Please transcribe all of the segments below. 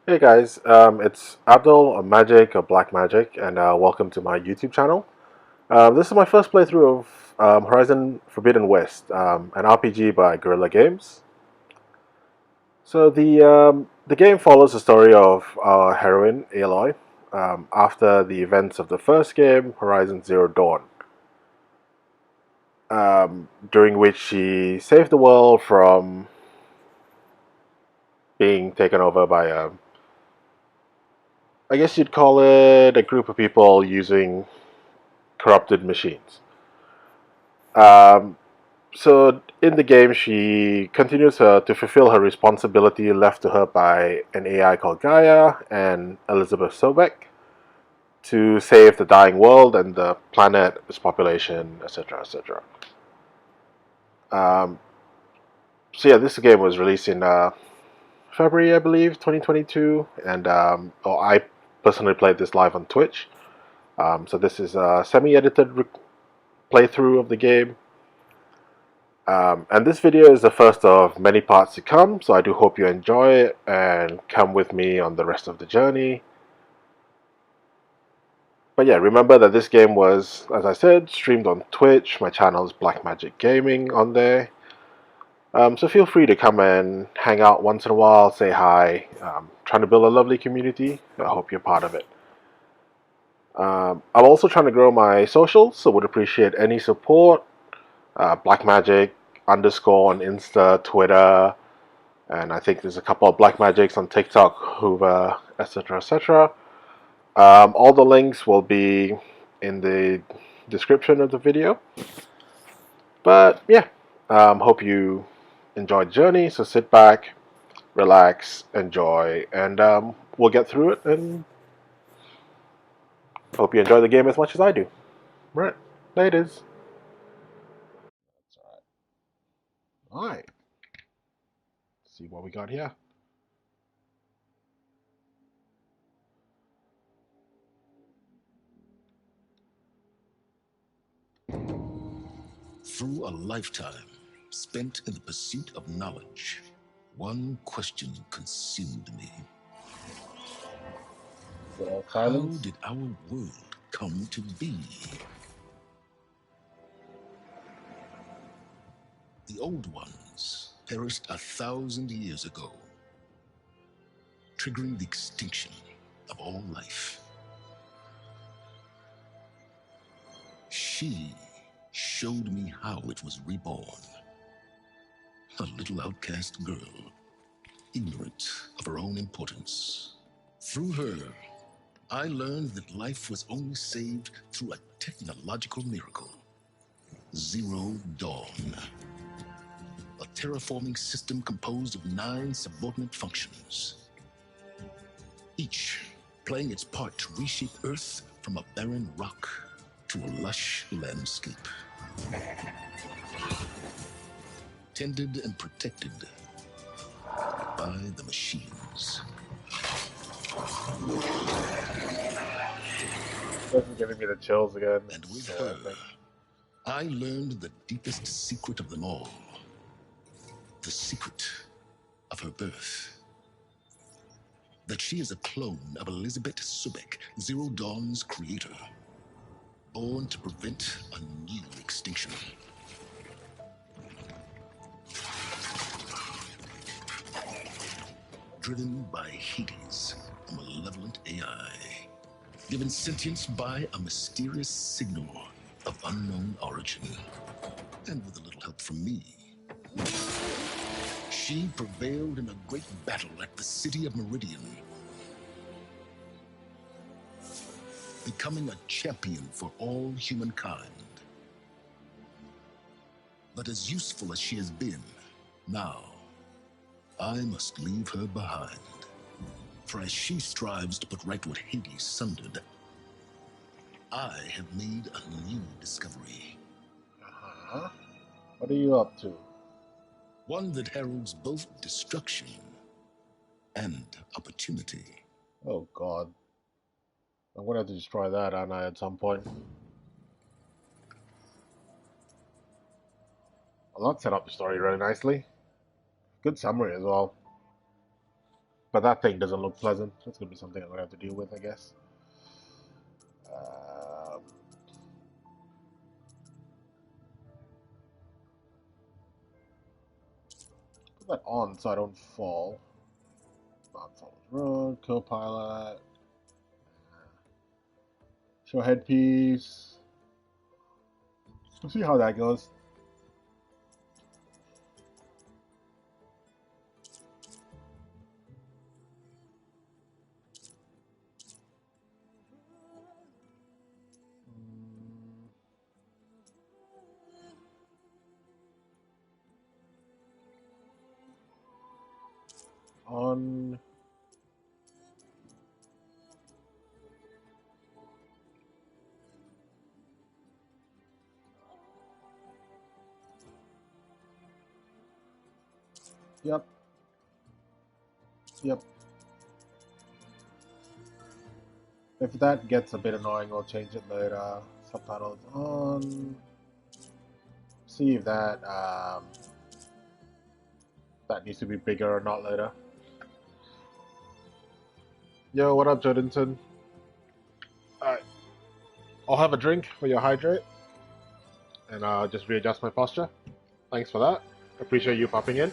Hey guys, it's Abdul or Magic or BlackkMagik, and welcome to my YouTube channel. This is my first playthrough of Horizon Forbidden West, an RPG by Guerrilla Games. So the game follows the story of our heroine Aloy after the events of the first game, Horizon Zero Dawn, during which she saved the world from being taken over by I guess you'd call it a group of people using corrupted machines. Um, so in the game, she continues to fulfill her responsibility left to her by an AI called Gaia and Elizabeth Sobek to save the dying world and the planet, its population, etc., etc. Um, so yeah, this game was released in February, I believe, 2022, and I personally played this live on Twitch. So this is a semi-edited playthrough of the game. And this video is the first of many parts to come, so I do hope you enjoy it and come with me on the rest of the journey. But yeah, remember that this game was, as I said, streamed on Twitch. My channel is BlackkMagik Gaming on there. So feel free to come and hang out once in a while, say hi. Trying to build a lovely community. I hope you're part of it. I'm also trying to grow my socials, so would appreciate any support. BlackkMagik underscore on Insta, Twitter, and I think there's a couple of BlackkMagiks on TikTok, Hoover, etc., etc. All the links will be in the description of the video. But yeah, hope you enjoyed the journey. So sit back, relax, enjoy, and we'll get through it. And hope you enjoy the game as much as I do. Right, laters. That's all right. See what we got here. Through a lifetime spent in the pursuit of knowledge, one question consumed me. How did our world come to be? The old ones perished 1,000 years ago, triggering the extinction of all life. She showed me how it was reborn. A little outcast girl, ignorant of her own importance. Through her, I learned that life was only saved through a technological miracle. Zero Dawn. A terraforming system composed of 9 subordinate functions, each playing its part to reshape Earth from a barren rock to a lush landscape. Tended and protected by the machines. This is giving me the chills again. And with her, I learned the deepest secret of them all. The secret of her birth. That she is a clone of Elizabeth Sobek, Zero Dawn's creator, born to prevent a new extinction. Driven by Hades, a malevolent AI, given sentience by a mysterious signal of unknown origin. And with a little help from me, she prevailed in a great battle at the city of Meridian, becoming a champion for all humankind. But as useful as she has been, now I must leave her behind. For as she strives to put right what Hades sundered, I have made a new discovery. What are you up to? One that heralds both destruction and opportunity. Oh God. I'm gonna have to destroy that, aren't I, at some point? Well, that set up the story really nicely. Good summary as well. But that thing doesn't look pleasant. That's gonna be something I'm gonna have to deal with, I guess. Put that on so I don't fall. Not follows road, co-pilot. Show headpiece. We'll see how that goes. On. Yep. Yep. If that gets a bit annoying, I'll change it later. Subtitles on. See if that needs to be bigger or not later. Yo, what up, Jordanson? Alright. I'll have a drink for your hydrate. And I'll just readjust my posture. Thanks for that. Appreciate you popping in.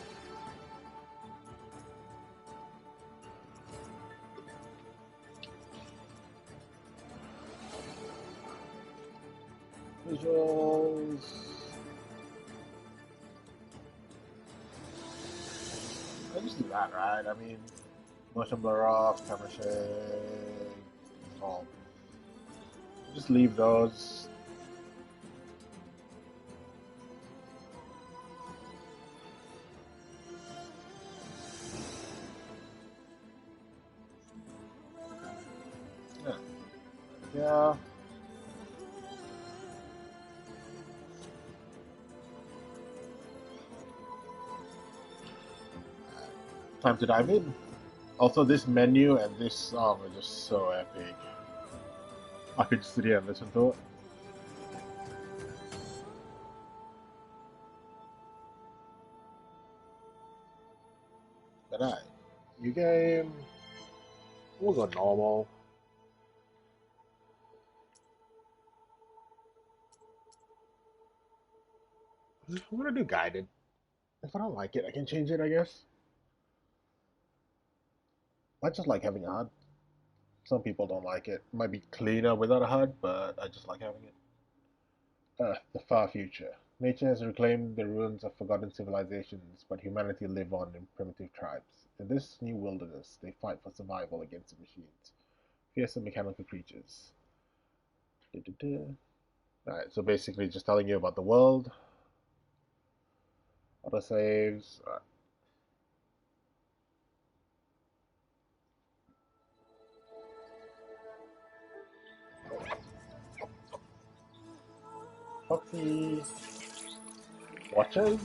Visuals. I just do that, right? I mean, motion blur off, camera shake, all. Just leave those. Yeah. Time to dive in. Also, this menu and this song are just so epic. I could just sit here and listen to it. But new game. We'll go normal. I'm gonna do guided. If I don't like it, I can change it, I guess. I just like having a HUD. Some people don't like it. It might be cleaner without a HUD, but I just like having it. The far future. Nature has reclaimed the ruins of forgotten civilizations, but humanity live on in primitive tribes. In this new wilderness, they fight for survival against the machines. Fearsome mechanical creatures. Alright, so basically just telling you about the world. Autosaves. Foxy. Watches.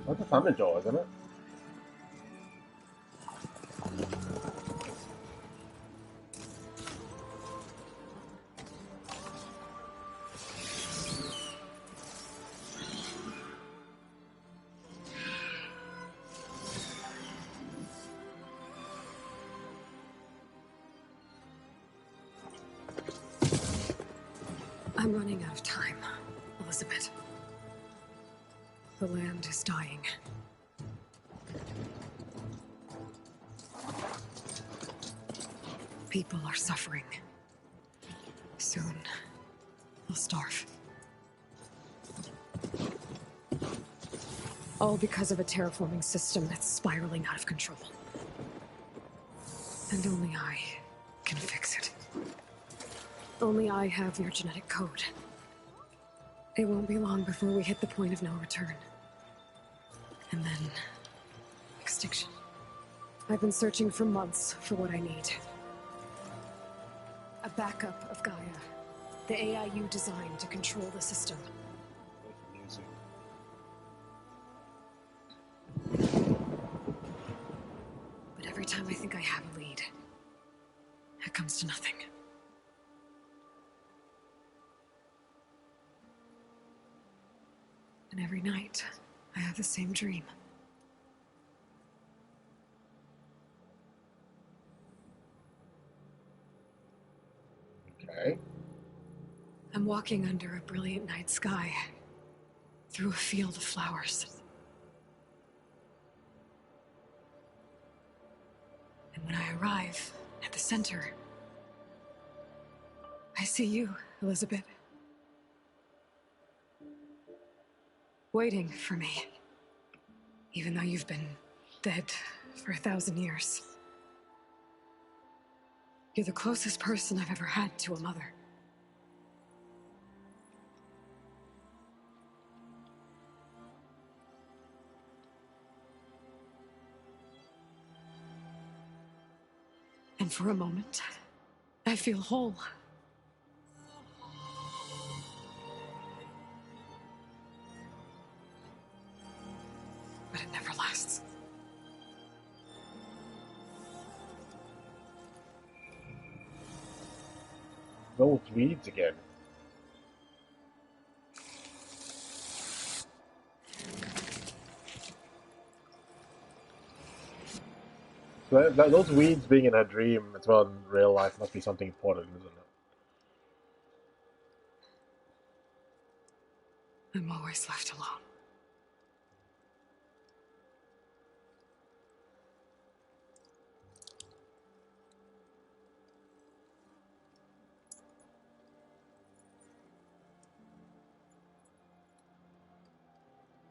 That's a Thunderjaw, isn't it? I'm running out of time, Elizabeth. The land is dying. People are suffering. Soon, they'll starve. All because of a terraforming system that's spiraling out of control. And only I can fix it. Only I have your genetic code. It won't be long before we hit the point of no return. And then... extinction. I've been searching for months for what I need. A backup of Gaia. The AI you designed to control the system. But every time I think I have a lead, it comes to nothing. And every night, I have the same dream. I'm walking under a brilliant night sky, through a field of flowers. And when I arrive at the center, I see you, Elizabeth. Waiting for me. Even though you've been dead for 1,000 years. You're the closest person I've ever had to a mother. And for a moment, I feel whole. But it never lasts. Those weeds again. So those weeds being in her dream as well in real life must be something important, isn't it? I'm always left alone.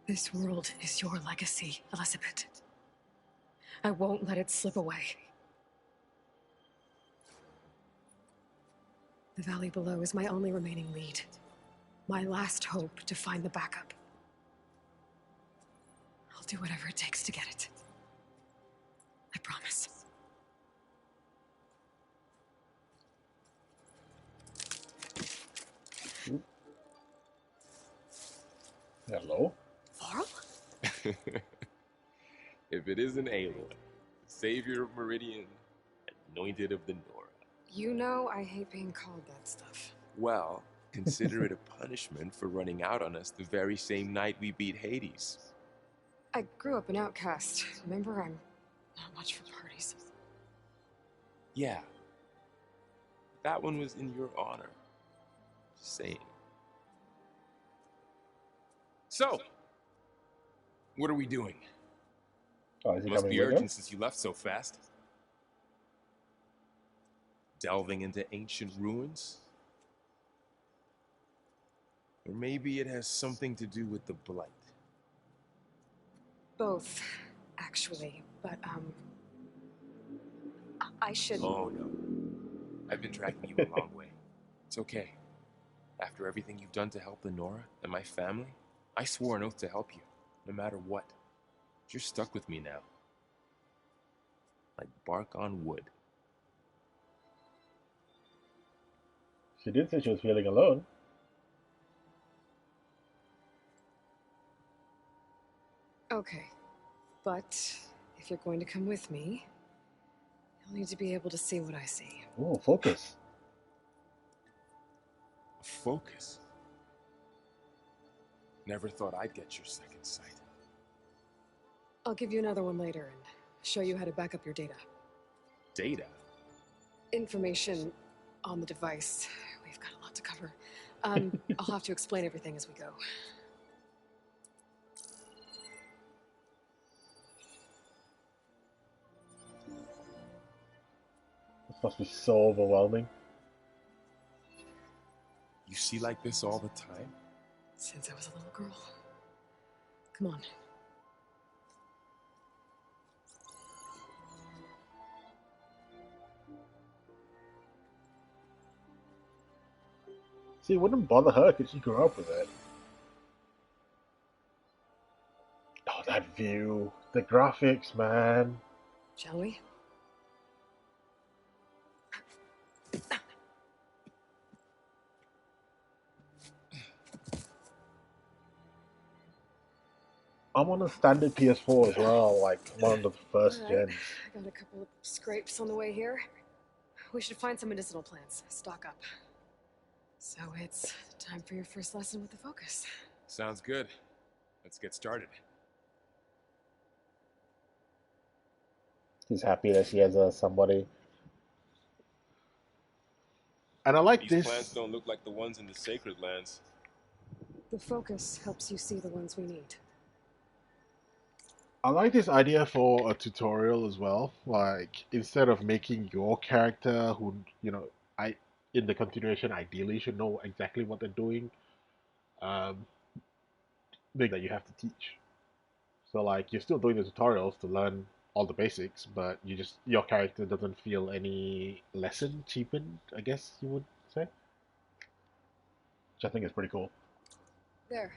This world is your legacy, Elizabeth. I won't let it slip away. The valley below is my only remaining lead. My last hope to find the backup. I'll do whatever it takes to get it. I promise. Hello? Varl? If it isn't Aloy, savior of Meridian, anointed of the Nora. You know I hate being called that stuff. Well, consider it a punishment for running out on us the very same night we beat Hades. I grew up an outcast. Remember, I'm not much for parties. Yeah. That one was in your honor. Just saying. So, what are we doing? Oh, is he Must coming be with urgent us? since you left so fast. Delving into ancient ruins? Or maybe it has something to do with the Blight. Both, actually. But, I should... Oh no. I've been tracking you a long way. It's okay. After everything you've done to help the Nora and my family, I swore an oath to help you, no matter what. You're stuck with me now. Like bark on wood. She did say she was feeling alone. Okay. But, if you're going to come with me, you'll need to be able to see what I see. Oh, focus. Focus. Never thought I'd get your second sight. I'll give you another one later and show you how to back up your data. Data? Information on the device. We've got a lot to cover. I'll have to explain everything as we go. This must be so overwhelming. You see like this all the time? Since I was a little girl. Come on. See, it wouldn't bother her because she grew up with it. Oh, that view. The graphics, man. Shall we? I'm on a standard PS4 as well, like one of the first Alright. gens. I got a couple of scrapes on the way here. We should find some medicinal plants. Stock up. So it's time for your first lesson with the focus. Sounds good. Let's get started. She's happy that she has somebody. And I like These this. plants don't look like the ones in the sacred lands. The focus helps you see the ones we need. I like this idea for a tutorial as well. Like instead of making your character who, I in the continuation ideally should know exactly what they're doing, um, make that you have to teach. So like you're still doing the tutorials to learn all the basics, but your character doesn't feel any lesson cheapened, I guess you would say. Which I think is pretty cool. There.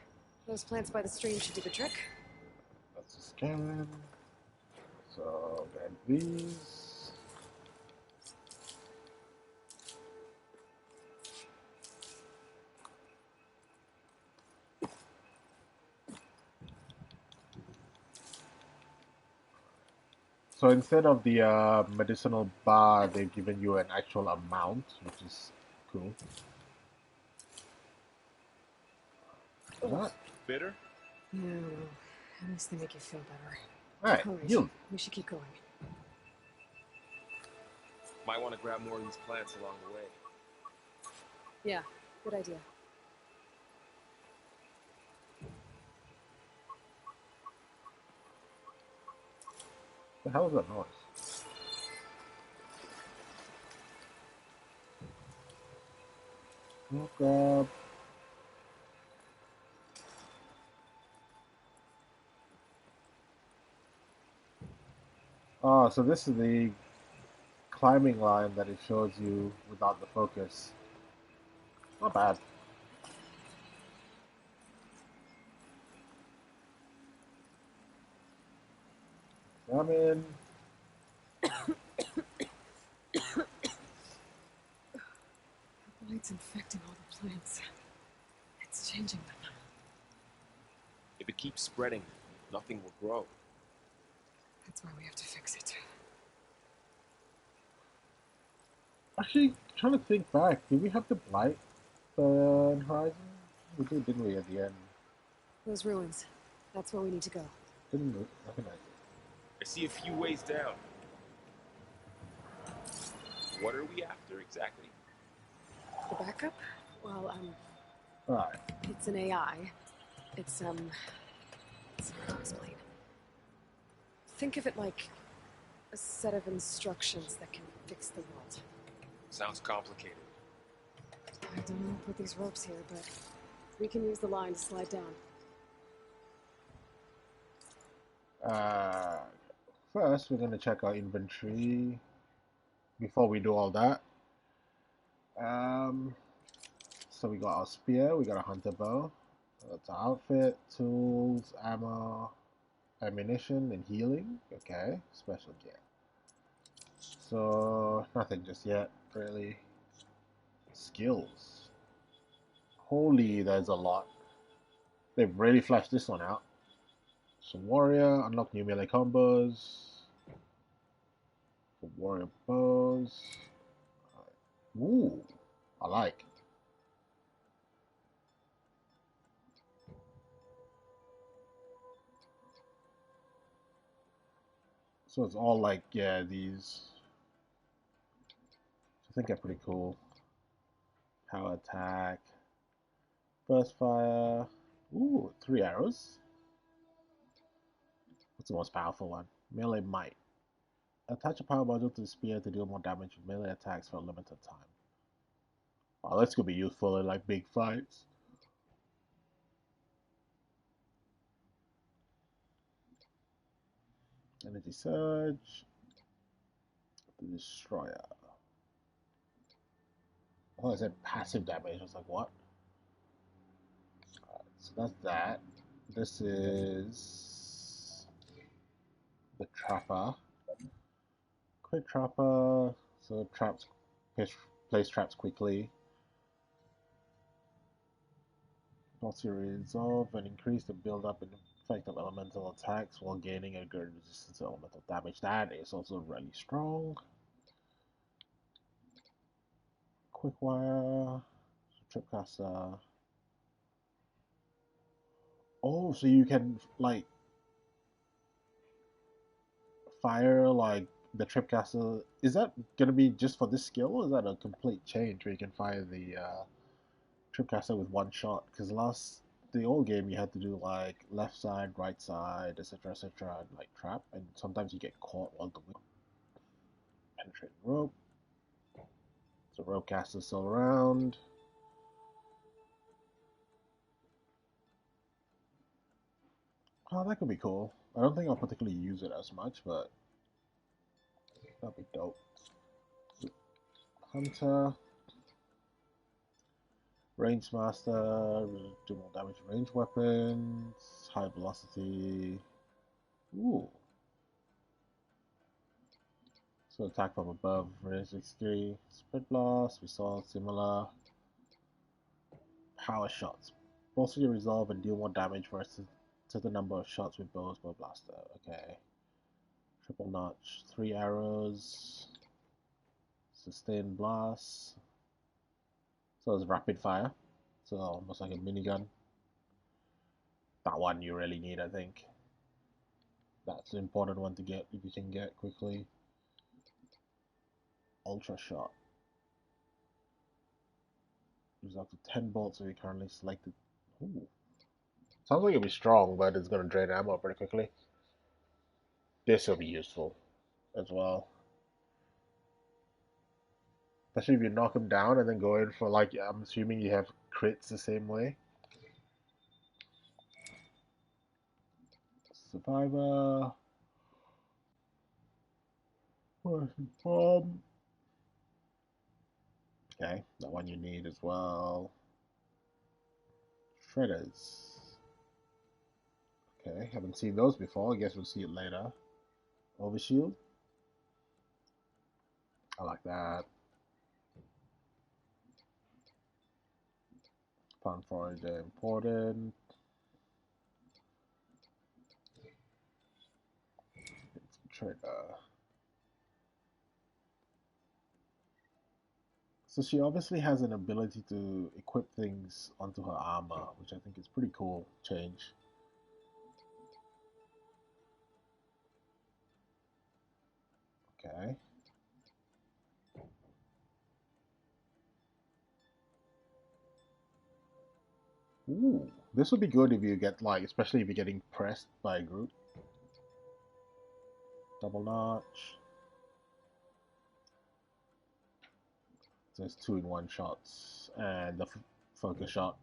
Those plants by the stream should do the trick. That's a scan. So get these. So instead of the medicinal bar, they've given you an actual amount, which is cool. What? Bitter? No, at least they make you feel better. Alright, Alright, healed. we should keep going. Might want to grab more of these plants along the way. Yeah, good idea. The hell is that noise? Oh god. Oh, so this is the climbing line that it shows you without the focus. Not bad. Come in. The light's infecting all the plants. It's changing them. If it keeps spreading, nothing will grow. That's why we have to fix it. Actually, trying to think back, did we have the blight on Horizon? We did, didn't we, at the end? Those ruins. That's where we need to go. Didn't recognize it. I see a few ways down. What are we after exactly? The backup? Well, Alright. it's an AI. It's hard to explain. Think of it like a set of instructions that can fix the world. Sounds complicated. I don't know who put these ropes here, but we can use the line to slide down. First, we're going to check our inventory before we do all that. So we got our spear, we got a hunter bow. That's our outfit, tools, ammo, ammunition, and healing. Okay, special gear. So, nothing just yet, really. Skills. Holy, there's a lot. They've really fleshed this one out. So, warrior, unlock new melee combos. For warrior bows. Ooh, I like. So it's all like, yeah, these I think are pretty cool. Power attack, burst fire. Ooh, 3 arrows. What's the most powerful one? Melee might. Attach a power module to the spear to deal more damage with melee attacks for a limited time. Wow, that's gonna be useful in like big fights. Energy surge. The destroyer. Oh, I said passive damage. I was like, what? Alright, so that's that. This is the trapper. Quick trapper. So traps, place traps quickly. Also resolve and increase the build-up and effect of elemental attacks while gaining a good resistance to elemental damage. That is also really strong. Quick wire. Tripcaster. Oh, so you can like fire like the Tripcaster, is that going to be just for this skill, or is that a complete change where you can fire the Tripcaster with one shot? Because the old game you had to do like left side, right side, etc., and like trap, and sometimes you get caught while the wind. Penetrating rope. So rope caster still around. Oh, that could be cool. I don't think I'll particularly use it as much, but that'd be dope. Hunter. Range Master, do more damage to range weapons, high velocity. Ooh. So attack from above, range 63. Spread blast, we saw similar. Power shots. Bolster your resolve and deal more damage versus to the number of shots with bow blaster. Okay. Triple notch, 3 arrows. Sustained blast. So it's rapid fire. So almost like a minigun. That one you really need, I think. That's an important one to get if you can get quickly. Ultra shot. There's up to 10 bolts if you currently selected. Ooh. Sounds like it'll be strong, but it's gonna drain ammo pretty quickly. This will be useful as well. Especially if you knock him down and then go in for, like, I'm assuming you have crits the same way. Survivor. Bomb. Okay, that one you need as well. Shredders. Okay, haven't seen those before. I guess we'll see it later. Overshield. I like that. Pun forager important. Trigger. So she obviously has an ability to equip things onto her armor, which I think is pretty cool change. Okay. Ooh, this would be good if you get, like, especially if you're getting pressed by a group. Double notch. There's 2-in-1 shots and the focus shot,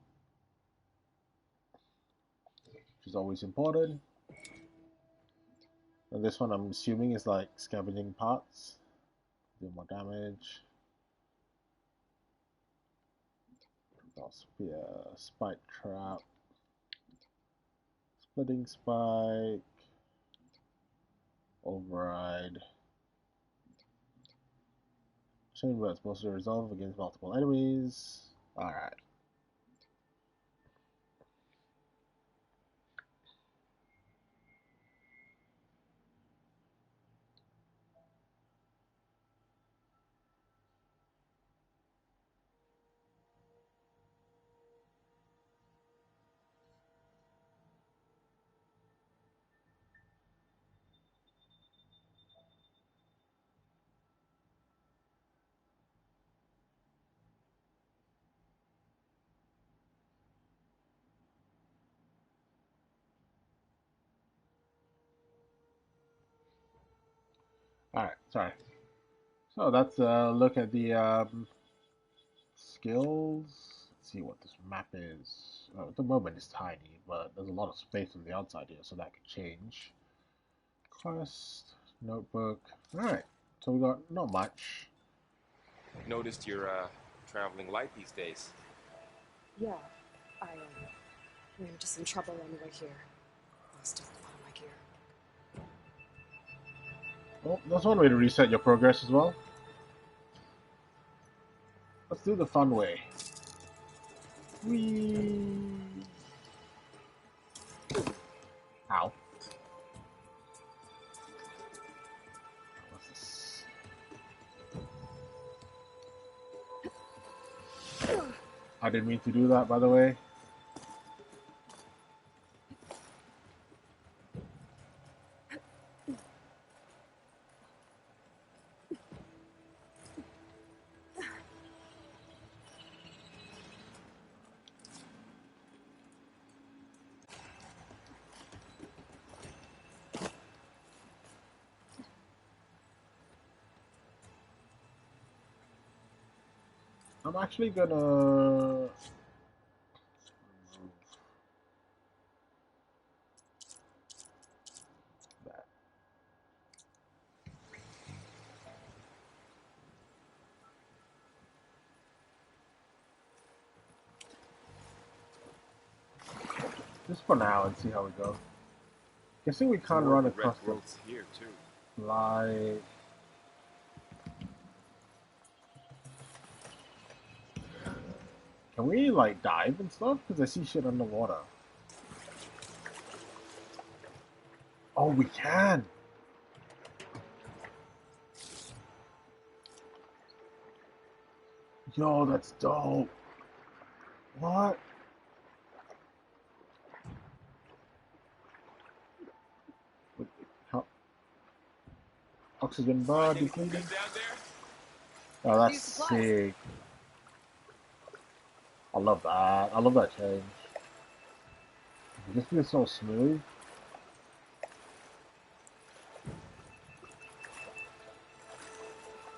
which is always important. And this one I'm assuming is like scavenging parts. Do more damage. Spear, spike trap, splitting spike, override. Chamber is supposed to resolve against multiple enemies. Alright. Alright, sorry. So that's a look at the skills. Let's see what this map is. Oh, at the moment it's tiny, but there's a lot of space on the outside here, so that could change. Quest, notebook. Alright, so we got not much. Noticed you're traveling light these days. Yeah, I ran into some trouble on the way here. Lost a lot of my gear. Well, that's one way to reset your progress as well. Let's do the fun way. Whee! Ow. What's this? I didn't mean to do that, by the way. I'm actually gonna remove that. Just for now and see how we go. Guessing we can't run across the here too. light. Can we like dive and stuff? Because I see shit underwater. Oh, we can! Yo, that's dope! What? How? Oxygen bar depleted? Oh, that's sick. I love that. I love that change. It just feels so smooth.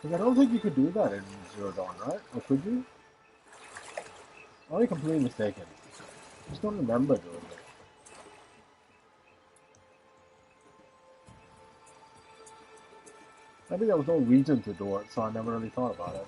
Because I don't think you could do that in Zero Dawn, right? Or could you? Or am I completely mistaken? I just don't remember doing it. Maybe there was no reason to do it, so I never really thought about it.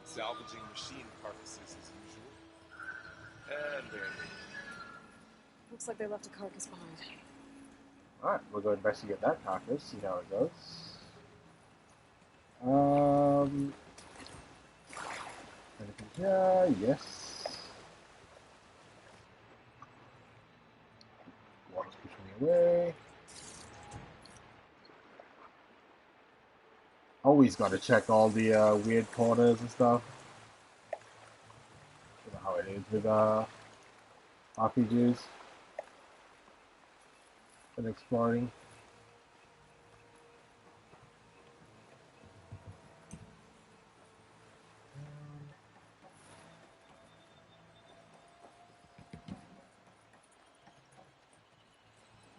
Salvaging machine carcasses as usual. And there they go. Looks like they left a carcass behind. Alright, we'll go investigate that carcass, see how it goes. Anything here? Yes. Water's pushing me away. Always gotta check all the weird corners and stuff. You know how it is with RPGs and exploring.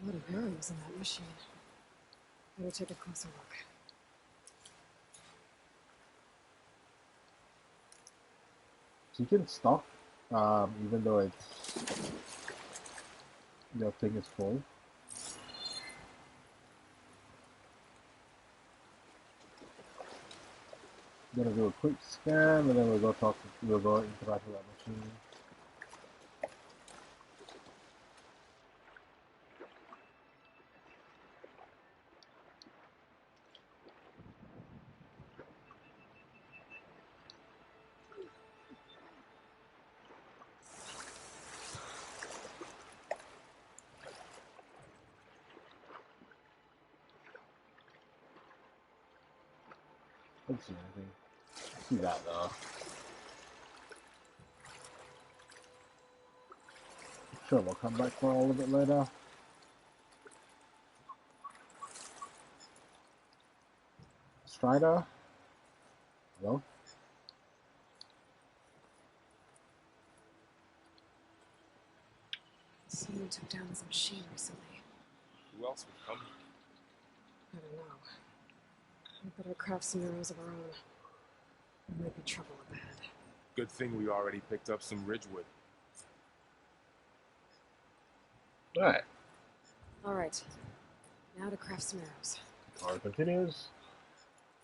A lot of arrows in that machine. Better take a closer look. So you can stop, even though it's your thing is full. I'm gonna do a quick scan, and then we'll go interact with that machine. Don't see anything. See that though. Sure, we'll come back for all of it later. Strider? Hello? Someone took down this machine recently. Who else would come here? I don't know. We better craft some arrows of our own. There might be trouble up ahead. Good thing we already picked up some ridgewood. Alright. Alright. Now to craft some arrows. Or it continues.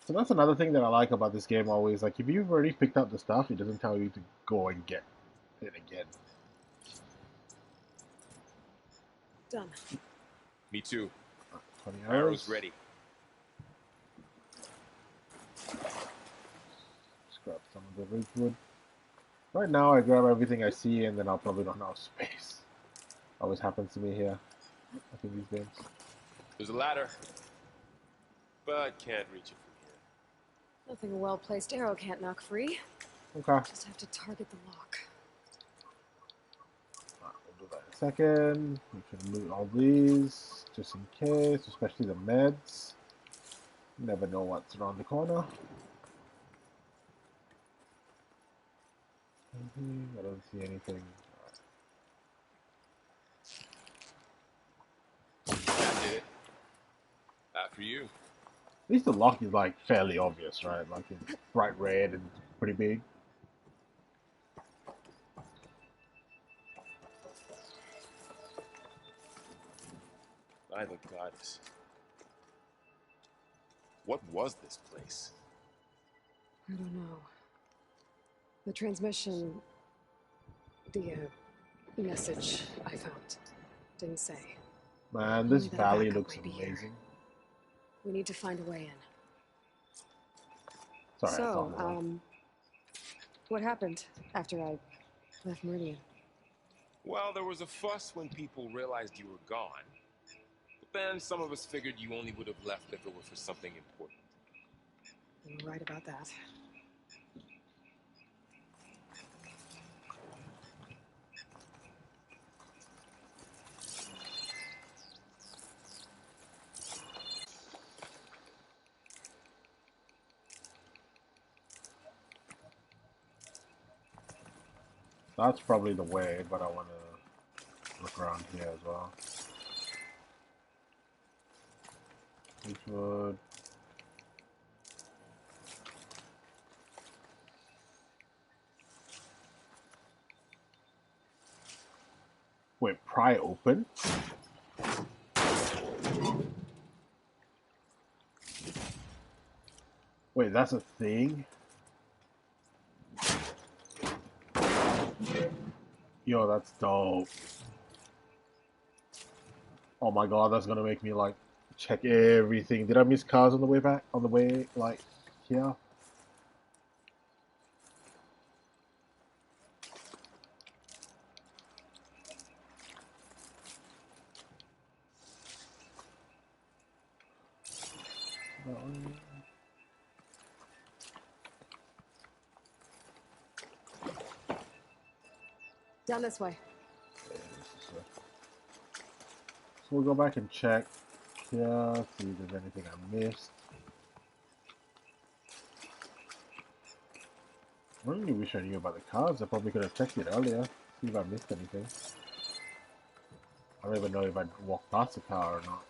So that's another thing that I like about this game always. Like, if you've already picked up the stuff, it doesn't tell you to go and get it again. Done. Me too. 20 Arrows ready. Just grab some of the ridgewood. Right now, I grab everything I see, and then I'll probably run out of space. Always happens to me here. I think these games. There's a ladder, but can't reach it from here. Nothing a well-placed arrow can't knock free. Okay. Just have to target the lock. We'll do that in a second. We can loot all these, just in case, especially the meds. Never know what's around the corner. I don't see anything. That did it. After you. At least the lock is like fairly obvious, right? Like it's bright red and pretty big. By the goddess. What was this place? I don't know. The transmission, the message I found didn't say. Man, this Only that a valley backup looks might be here. amazing. We need to find a way in. Sorry, I So, thought more. what happened after I left Meridian? Well, there was a fuss when people realized you were gone. But then some of us figured you only would have left if it were for something important. You were right about that. That's probably the way, but I want to look around here as well. Which would... Wait, pry open? Wait, that's a thing? Yo, that's dope. Oh my god, that's gonna make me like check everything. Did I miss cars on the way back? On the way, like, here? Down this way. So we'll go back and check here, see if there's anything I missed. I really wish I knew about the cars. I probably could have checked it earlier, see if I missed anything. I don't even know if I walked past the car or not.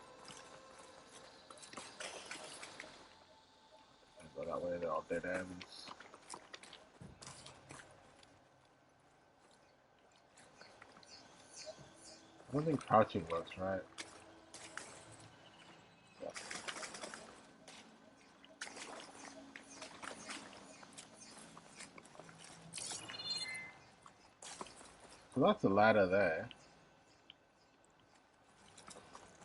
Go that way, they're all dead ends. I don't think crouching works, right? Yeah. So that's a ladder there.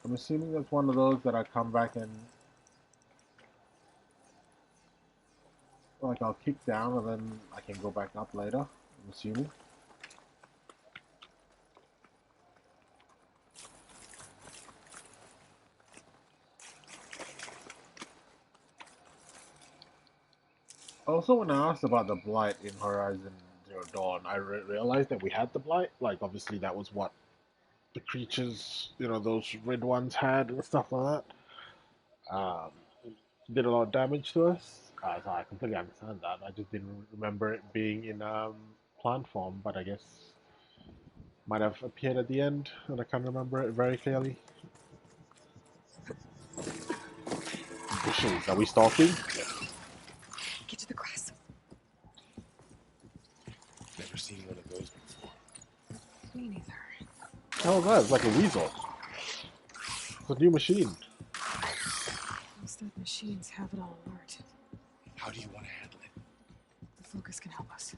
I'm assuming that's one of those that I come back and like I'll kick down and then I can go back up later, I'm assuming. Also, when I asked about the blight in Horizon Zero Dawn, I realized that we had the blight. Like, obviously, that was what the creatures, you know, those red ones had and stuff like that. Did a lot of damage to us. So I completely understand that. I just didn't remember it being in plant form, but I guess might have appeared at the end, and I can't remember it very clearly. Bushes, are we stalking? Get to the grass. Never seen one of those before. Me neither. Oh, that's like a weasel. It's a new machine. Most of the machines have it on alert. How do you want to handle it? The focus can help us.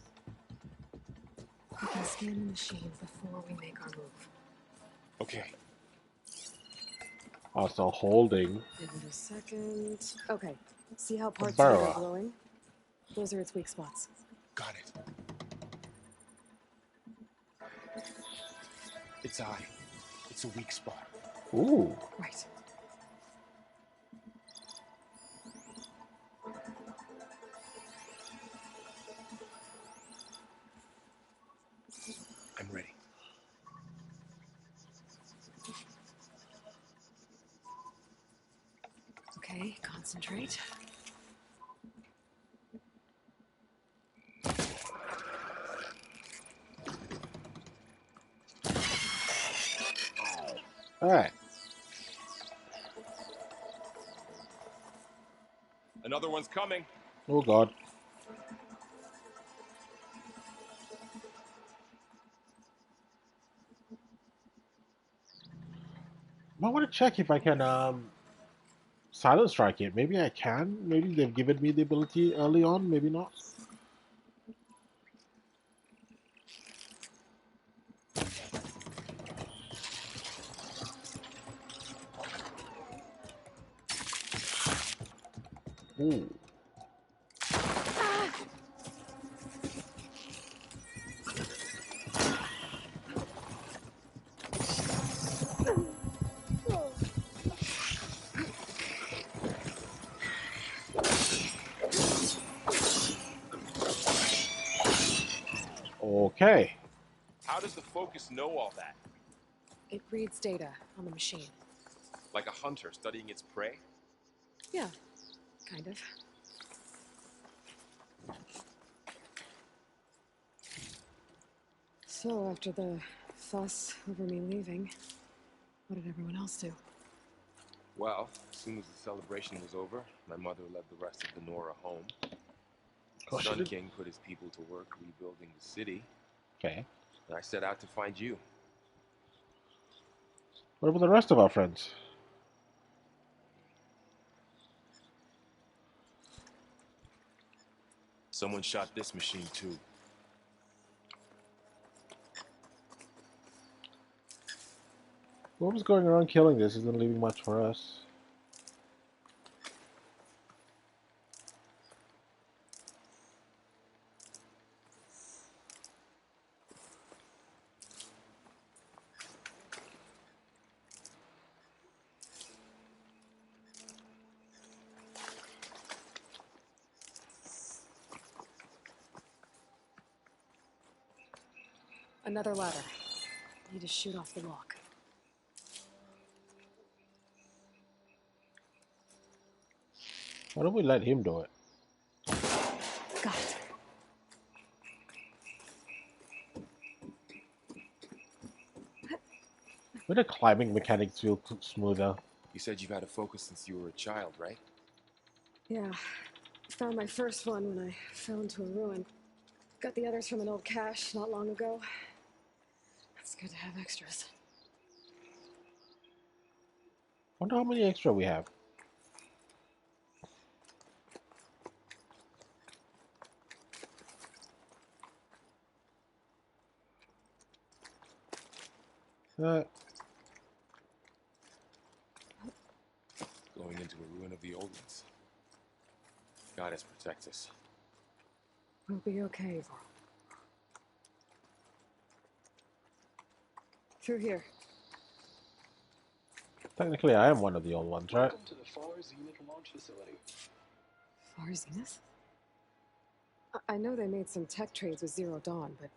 We can scan the machines before we make our move. Okay. Also holding Give it a second. Okay. See how a parts of it are barrel. glowing? Those are its weak spots. Got it. Its eye. It's a weak spot. Ooh. Right. I'm ready. Okay, concentrate. Alright. Another one's coming. Oh god. I want to check if I can silent strike it. Maybe I can. Maybe they've given me the ability early on. Maybe not. Ooh. Okay. How does the Focus know all that? It reads data on the machine. Like a hunter studying its prey? Yeah, kind of. So, after the fuss over me leaving, what did everyone else do? Well, as soon as the celebration was over, my mother led the rest of the Nora home. Gosh, Sun King put his people to work rebuilding the city, okay. and I set out to find you. What about the rest of our friends? Someone shot this machine too. Whoever's going around killing this isn't leaving much for us. Another ladder. Need to shoot off the lock. Why don't we let him do it? Got it. Would the climbing mechanics feel smoother? You said you've had a Focus since you were a child, right? Yeah. Found my first one when I fell into a ruin. Got the others from an old cache not long ago. It's good to have extras. Wonder how many extra we have. Going into a ruin of the old ones. Goddess protect us. We'll be okay, Varl. Through here. Technically, I am one of the old ones, right? Welcome to the Far Zenith launch facility. Far Zenith? I know they made some tech trades with Zero Dawn, but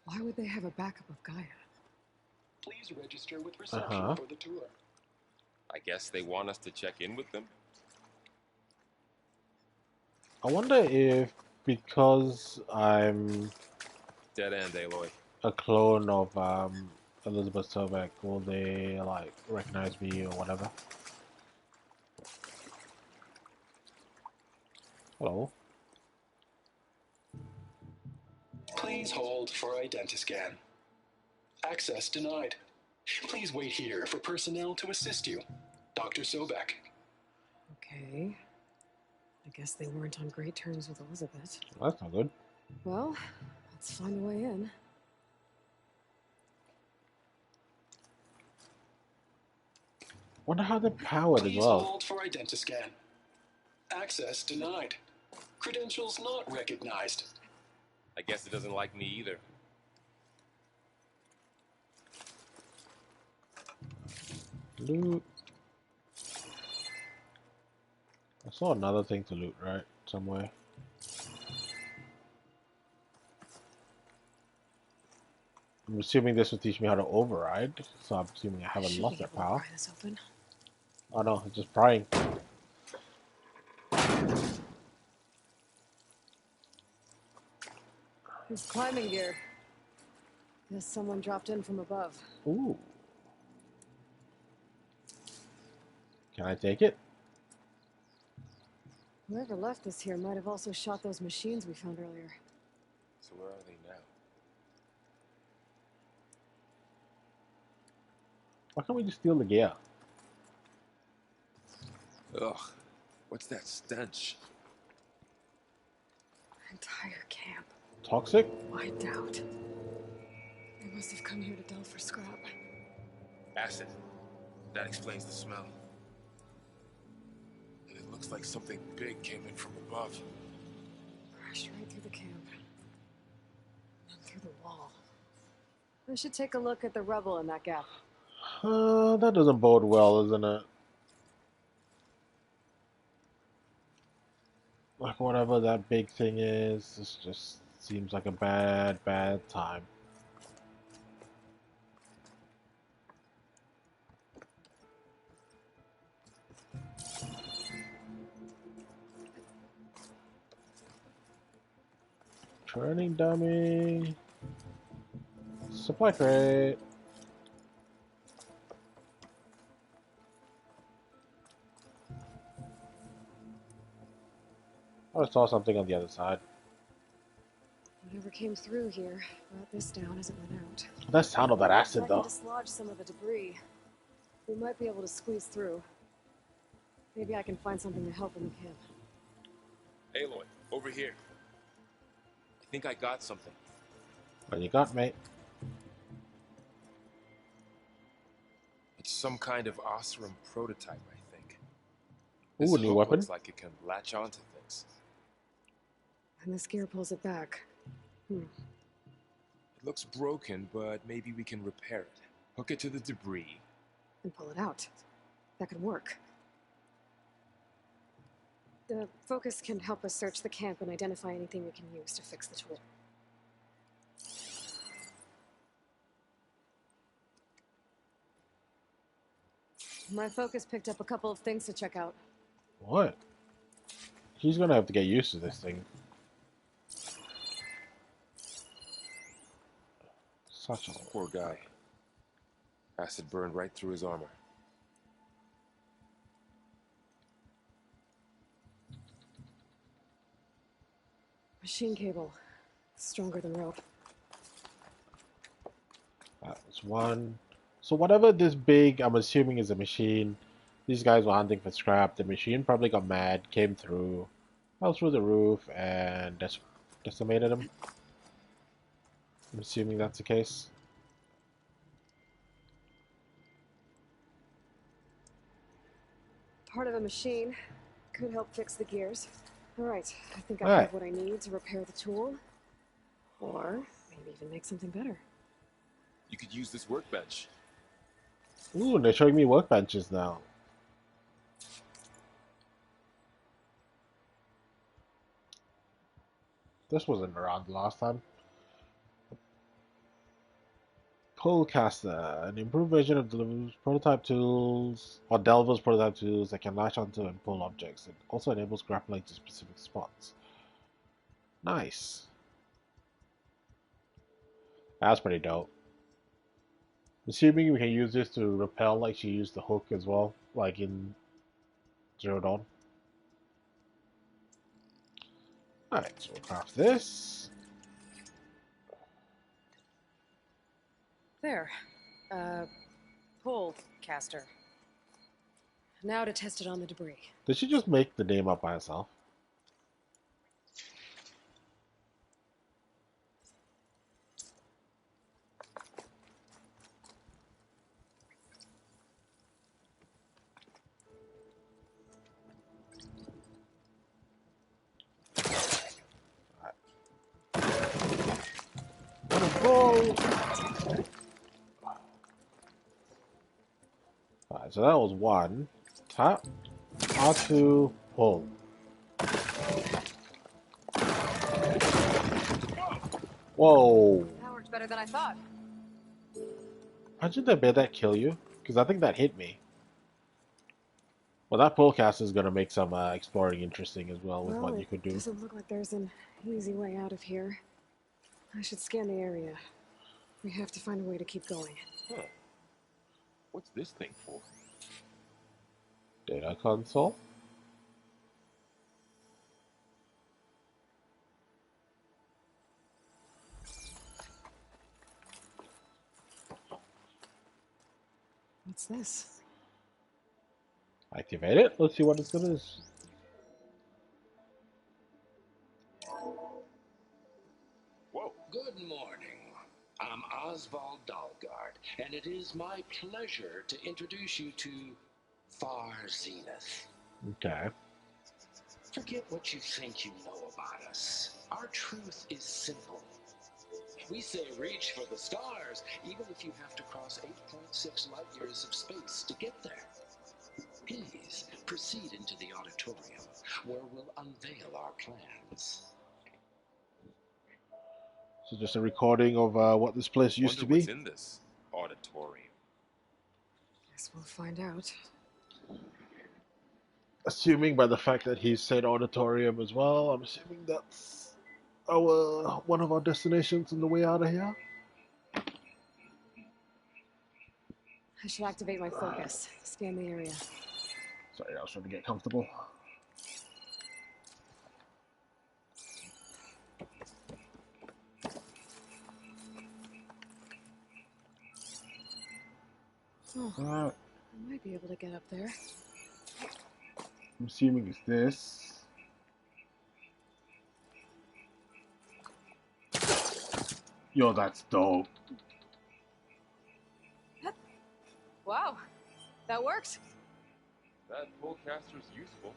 why would they have a backup of Gaia? Please register with reception for the tour. I guess they want us to check in with them? I wonder if because I'm Dead end, Aloy. a clone of Elizabeth Sobek, will they like recognize me or whatever? Hello. Please hold for identiscan. Access denied. Please wait here for personnel to assist you. Dr. Sobek. Okay. I guess they weren't on great terms with Elizabeth. That's not good. Well, let's find a way in. Wonder how they're powered as Please well. hold for identiscan. Access denied. Credentials not recognized. I guess it doesn't like me either. Loot. I saw another thing to loot, right? Somewhere. I'm assuming this will teach me how to override, so I'm assuming I haven't Should lost be that able to power. pry this open. Oh no, it's just prying. There's climbing gear. Guess someone dropped in from above. Ooh. Can I take it? Whoever left this here might have also shot those machines we found earlier. So where are they now? Why can't we just steal the gear? Ugh, what's that stench? Entire camp. Toxic? Wiped out. They must have come here to delve for scrap. Acid. That explains the smell. And it looks like something big came in from above. Crashed right through the camp. And through the wall. I should take a look at the rubble in that gap. That doesn't bode well, isn't it? Like, whatever that big thing is, this just seems like a bad, bad time. Training dummy. Supply crate. I saw something on the other side. Whatever came through here brought this down as it went out. That sound of that If I acid, can though. dislodge some of the debris, we might be able to squeeze through. Maybe I can find something to help in the camp. Aloy, over here. I think I got something. What you got, mate? It's some kind of Osram prototype, I think. Ooh, This a new hook weapon. looks like it can latch onto things. And this gear pulls it back. It looks broken, but maybe we can repair it. Hook it to the debris. And pull it out. That could work. The focus can help us search the camp and identify anything we can use to fix the tool. My focus picked up a couple of things to check out. What? He's gonna have to get used to this thing. Such a... Poor guy. Acid burned right through his armor. Machine cable. Stronger than rope. That was one. So whatever this big, I'm assuming is a machine. These guys were hunting for scrap. The machine probably got mad, came through, fell through the roof, and decimated him. I'm assuming that's the case. Part of a machine. Could help fix the gears. Alright, I think I Alright. have what I need to repair the tool. Or maybe even make something better. You could use this workbench. Ooh, they're showing me workbenches now. This wasn't around last time. Pullcaster, an improved version of Delver's prototype tools, or Delver's prototype tools that can latch onto and pull objects. It also enables grappling to specific spots. Nice. That's pretty dope. Assuming we can use this to repel like she used the hook as well, like in Zero Dawn. Alright, so we'll craft this. There. Pull caster. Now to test it on the debris. Did she just make the name up by herself? Alright, so that was one. Tap. R2. Pull. Whoa. That worked better than I thought. Imagine that kill you? Because I think that hit me. Well, that pullcast is going to make some exploring interesting as well with what you could It do. doesn't look like there's an easy way out of here. I should scan the area. We have to find a way to keep going. Huh. What's this thing for? Data console. What's this? Activate it. Let's see what it's gonna do. Whoa. Good morning. I'm Oswald Dalgard, and it is my pleasure to introduce you to Far Zenith. Okay. Forget what you think you know about us. Our truth is simple. We say reach for the stars, even if you have to cross 8.6 light years of space to get there. Please proceed into the auditorium, where we'll unveil our plans. So just a recording of what this place used Wonder to be. what's in this auditorium. Guess we'll find out. Assuming by the fact that he said auditorium as well, I'm assuming that's our one of our destinations on the way out of here. I should activate my focus. Scan the area. Sorry, I was trying to get comfortable. Oh, Uh, I might be able to get up there. I'm assuming it's this. Yo, that's dope. Wow, that worked. That pullcaster's useful.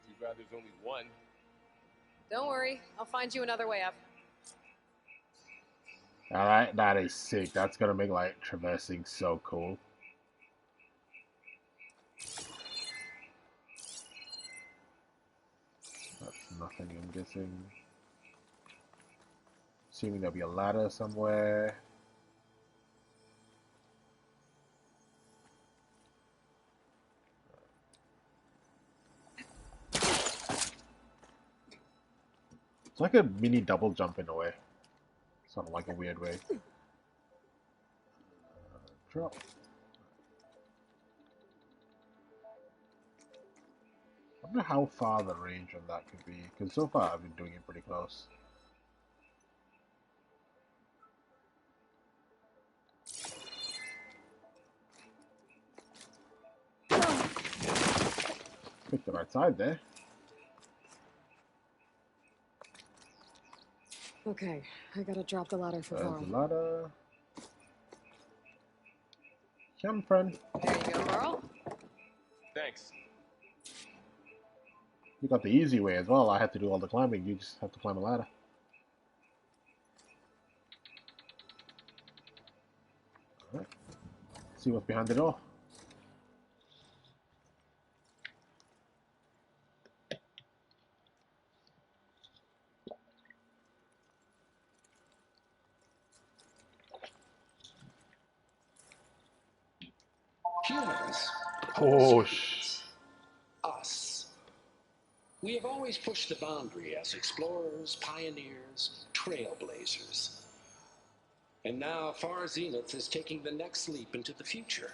Too bad there's only one. Don't worry, I'll find you another way up. Alright, that is sick. That's gonna make like traversing so cool. That's nothing, I'm guessing. Assuming there'll be a ladder somewhere. It's like a mini double jump in a way. Sort of like a weird way. Drop. I wonder how far the range on that could be, because so far I've been doing it pretty close. Pick the right side there. Okay, I gotta drop the ladder for There's Varl. the ladder. Come, friend. There you go, Varl. Thanks. You got the easy way as well. I had to do all the climbing. You just have to climb a ladder. Alright. See what's behind the door. Humans. Oh, Humans. Us. We have always pushed the boundary as explorers, pioneers, trailblazers. And now Far Zenith is taking the next leap into the future.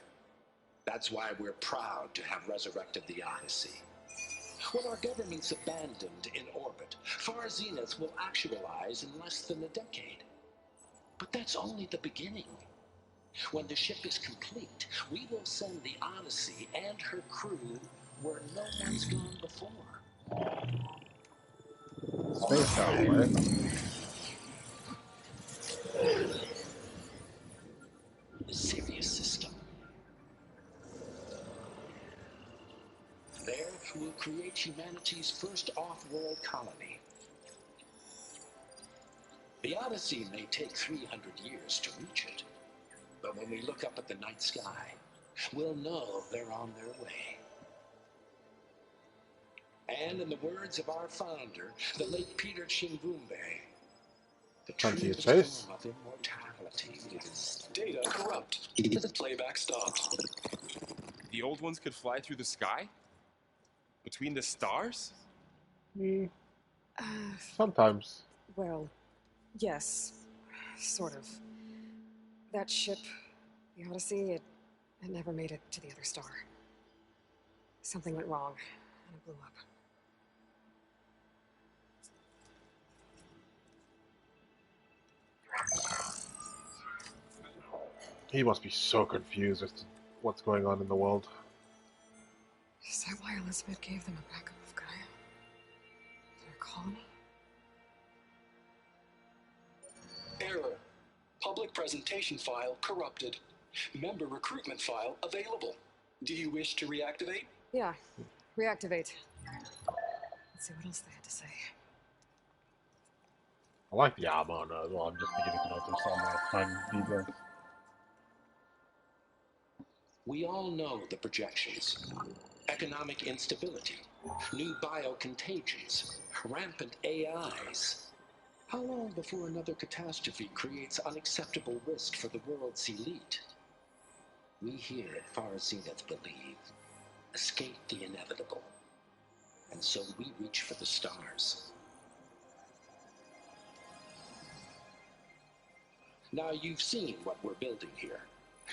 That's why we're proud to have resurrected the Odyssey. When our government's abandoned in orbit, Far Zenith will actualize in less than a decade. But that's only the beginning. When the ship is complete, we will send the Odyssey and her crew where no one's gone before. Space travel, right? The Sirius system. There, we'll create humanity's first off-world colony. The Odyssey may take 300 years to reach it, but when we look up at the night sky, we'll know they're on their way. And in the words of our founder, the late Peter Chimbumbe, the Can't see his truest face. form of immortality is data corrupt. Playback stopped. The old ones could fly through the sky? Between the stars? Uh, Sometimes. well, yes, sort of. That ship, the Odyssey, it never made it to the other star. Something went wrong, and it blew up. He must be so confused as to what's going on in the world. Is that why Elizabeth gave them a backup of Gaia? Their colony? Error. Public presentation file corrupted. Member recruitment file available. Do you wish to reactivate? Yeah. Reactivate. Let's see what else they had to say. I like the armor on her as well. I'm just beginning to notice some fine details. We all know the projections. Economic instability, new biocontagions, rampant AIs. How long before another catastrophe creates unacceptable risk for the world's elite? We here at Far Zenith believe, escape the inevitable. And so we reach for the stars. Now you've seen what we're building here.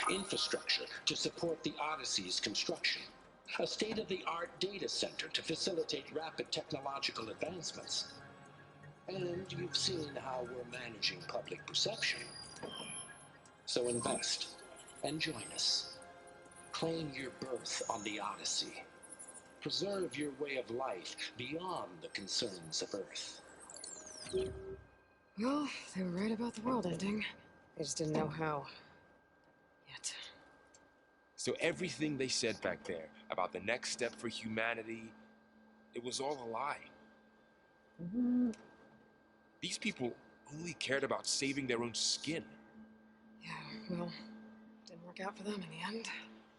Infrastructure to support the Odyssey's construction. A state-of-the-art data center to facilitate rapid technological advancements. And you've seen how we're managing public perception. So invest and join us. Claim your berth on the Odyssey. Preserve your way of life beyond the concerns of Earth. Well, they were right about the world ending. They just didn't know how. Yet. So everything they said back there about the next step for humanity, it was all a lie. These people only cared about saving their own skin. Yeah, well, didn't work out for them in the end.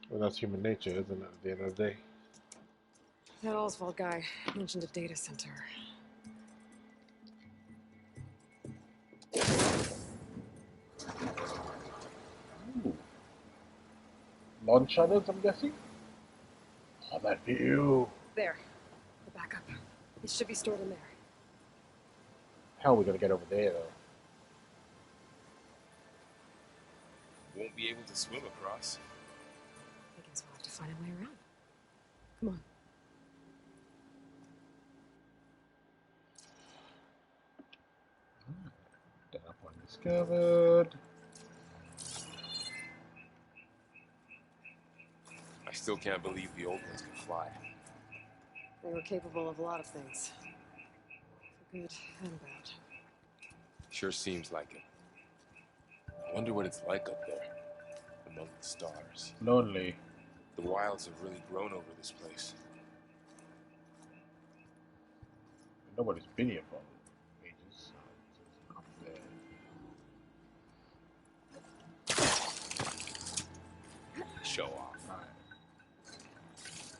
Well, that's human nature, isn't it, at the end of the day? That Oswald guy mentioned a data center. Ooh. Launch shutters, I'm guessing? Oh, that view! There. The backup. It should be stored in there. How are we gonna get over there, though? Won't be able to swim across. I guess we'll have to find a way around. Come on. Data point discovered. I still can't believe the old ones can fly. They were capable of a lot of things. For good and bad. Sure seems like it. I wonder what it's like up there, among the stars. Lonely. The wilds have really grown over this place. Nobody's been here for ages. Up there. Show off. Right.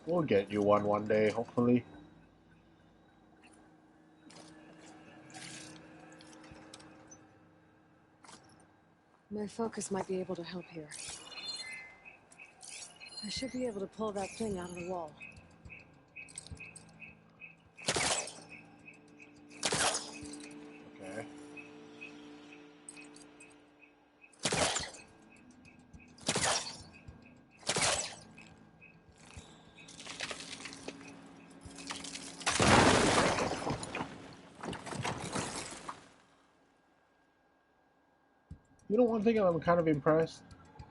We'll get you one day, hopefully. My focus might be able to help here. I should be able to pull that thing out of the wall. Okay. You know, one thing I'm kind of impressed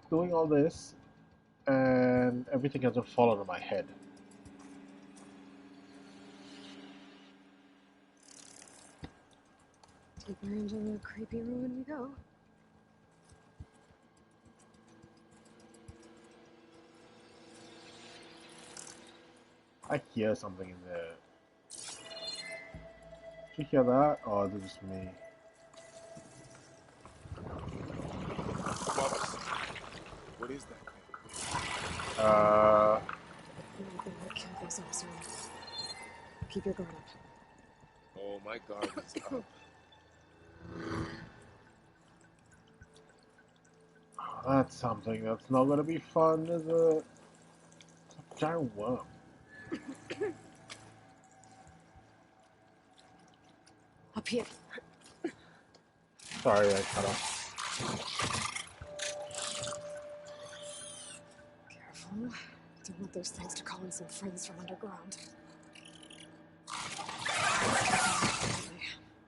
doing all this, and everything hasn't fallen on my head. Deeper into the creepy ruin we go. I hear something in there. Did you hear that? Or is it just me? Bubbles. What is that thing? Nothing would kill those officers. Keep your guard up. Oh, my guard is up. That's something that's not gonna be fun, is it? It's a giant worm. Up here. Sorry, I cut off. Careful. Don't want those things to call in some friends from underground.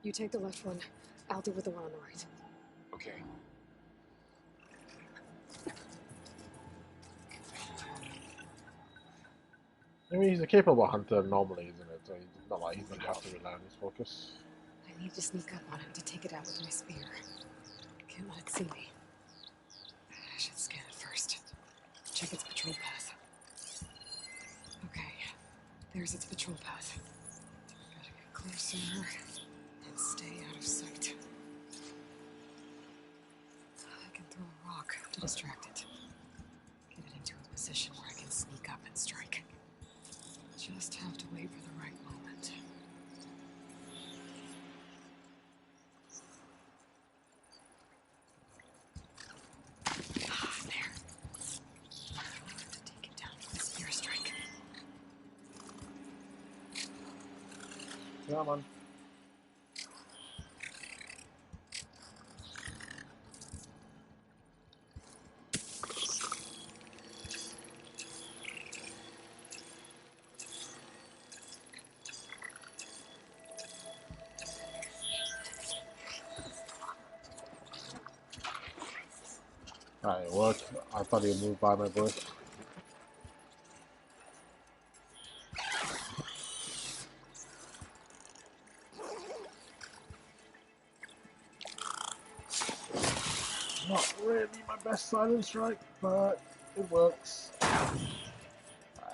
You take the left one, I'll deal with the one on the right. Okay. I mean, he's a capable hunter normally, isn't it? So it's not like he's gonna have to rely on his focus. I need to sneak up on him to take it out with my spear. Can't let it see me. I should scan it first. Check its patrol path. Okay, there's its patrol path. Gotta get closer and stay out of sight. I can throw a rock to distract it. Get it into a position where I can sneak up and strike. Just have to wait for the right moment. There. To take it down with a spear strike. Come on. Alright, it worked. I thought he moved by my bush. Not really my best silent strike, but it works. Alright,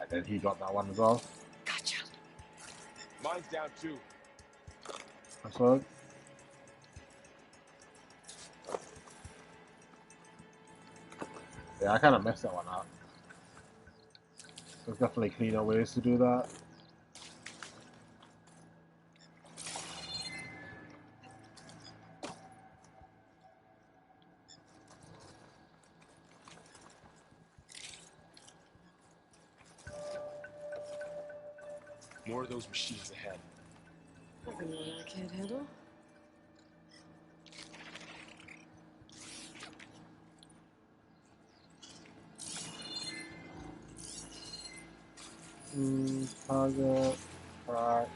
then he got that one as well. Gotcha. Mine's down too. That's work. Yeah, I kind of messed that one up. There's definitely cleaner ways to do that. More of those machines ahead. Nothing more I can't handle. Target. Right.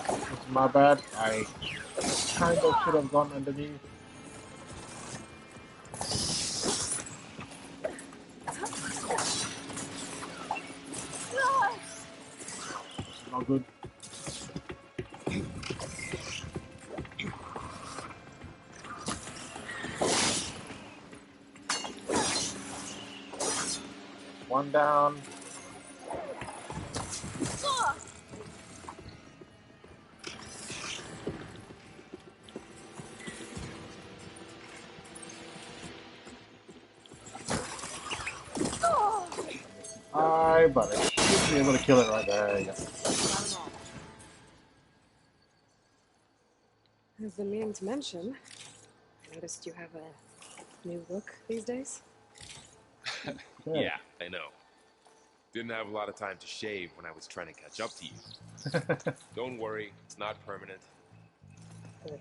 It's my bad. I kind of should have gone underneath. Not good. One down. But I should be able to kill it right there. Yeah. I've been meaning to mention, I noticed you have a new look these days. Okay. Yeah, I know. Didn't have a lot of time to shave when I was trying to catch up to you. Don't worry, it's not permanent. Good.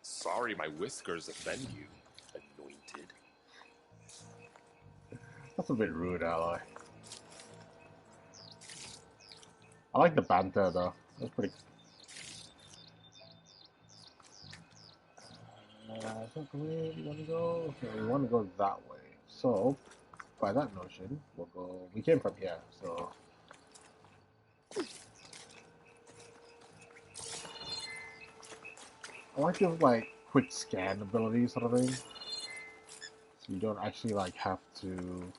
Sorry my whiskers offend you, anointed. That's a bit rude, Aloy. I like the banter though. That's pretty. So where do we want to go? Okay, we want to go that way. So, by that notion, we'll go. We came from here, so. I like this like quick scan ability sort of thing. So you don't actually like have to.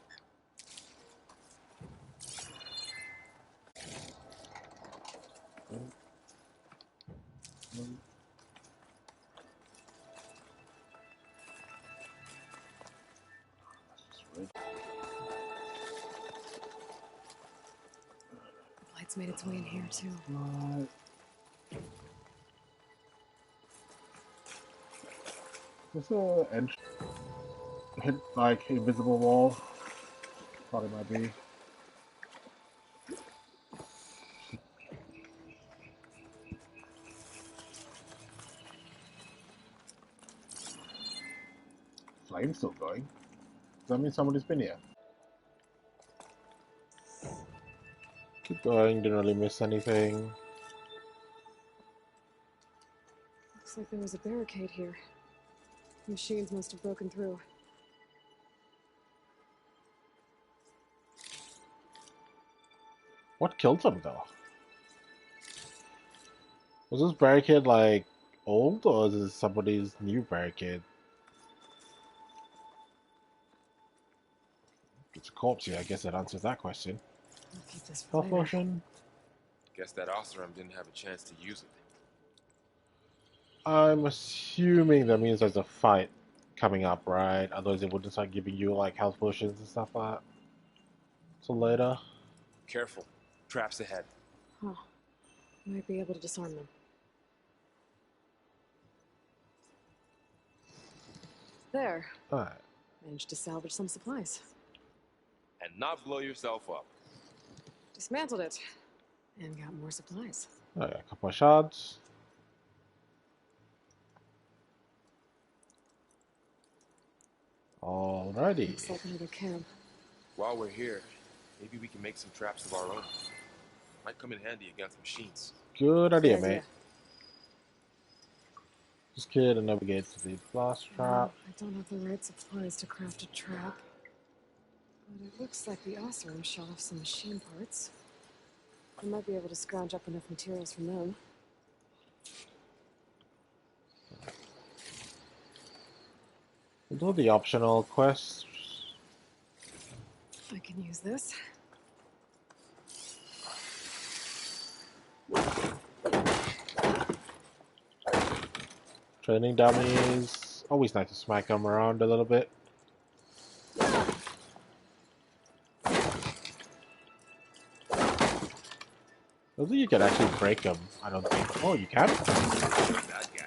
The light's made its way in here too. Right. Is there an hit like invisible wall? Thought it might be. Flame's still going. Does that mean somebody's been here? Keep going, didn't really miss anything. Looks like there was a barricade here. Machines must have broken through. What killed them though? Was this barricade like old or is this somebody's new barricade? It's a corpse here, I guess that answers that question. I'll keep this for Health later. potion? Guess that Oseram didn't have a chance to use it. I'm assuming that means there's a fight coming up, right? Otherwise it wouldn't start giving you like health potions and stuff like that. So later. Careful. Traps ahead. Huh. Might be able to disarm them. There. Alright. Managed to salvage some supplies. And not blow yourself up. Dismantled it. And got more supplies. Alright, a couple of shards. Alrighty. Looks like another camp. While we're here, maybe we can make some traps of our own. Might come in handy against machines. Good idea, Good mate. idea. Just kidding to navigate to the blast trap. I don't have the right supplies to craft a trap. But it looks like the Oseram shot off some machine parts. I might be able to scrounge up enough materials from them. We'll do the optional quests. I can use this. Training dummies. Always nice to smack them around a little bit. I don't think you can actually break them. I don't think. Oh, you can? That guy.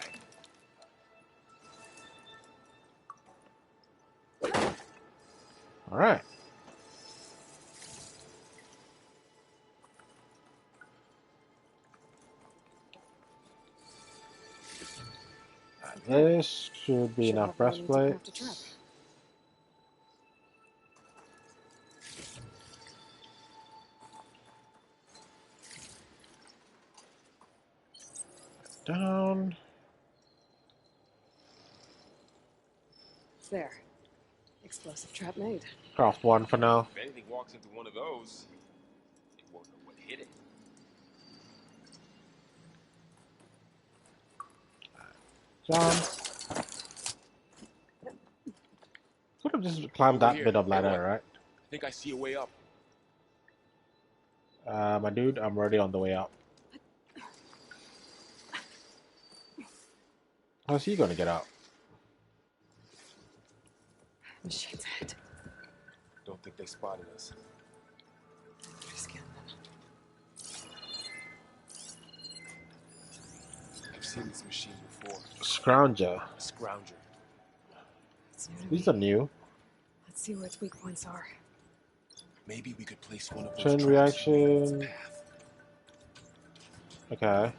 Alright. This should be Should enough have what I need to craft a trap. breastplates. Down. There. Explosive trap made. Craft one for now. If anything walks into one of those, it won't know what hit it. Jump. Could have just climbed that Over bit of here. ladder, Aloy. right? I think I see a way up. My dude, I'm already on the way up. How's he gonna get out? Machine's ahead. Don't think they spotted us. Scan them. I've seen these machines before. Scrounger. A scrounger. It's new to These me. are new. Let's see where its weak points are. Maybe we could place one of those Chain traps reaction. in its path. Okay.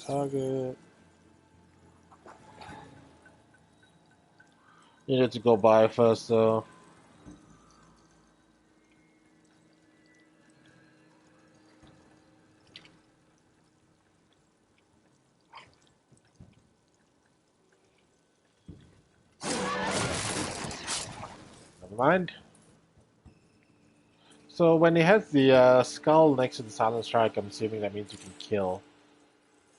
Target. Needed to go by first though. Never mind. So when he has the skull next to the silent strike, I'm assuming that means you can kill.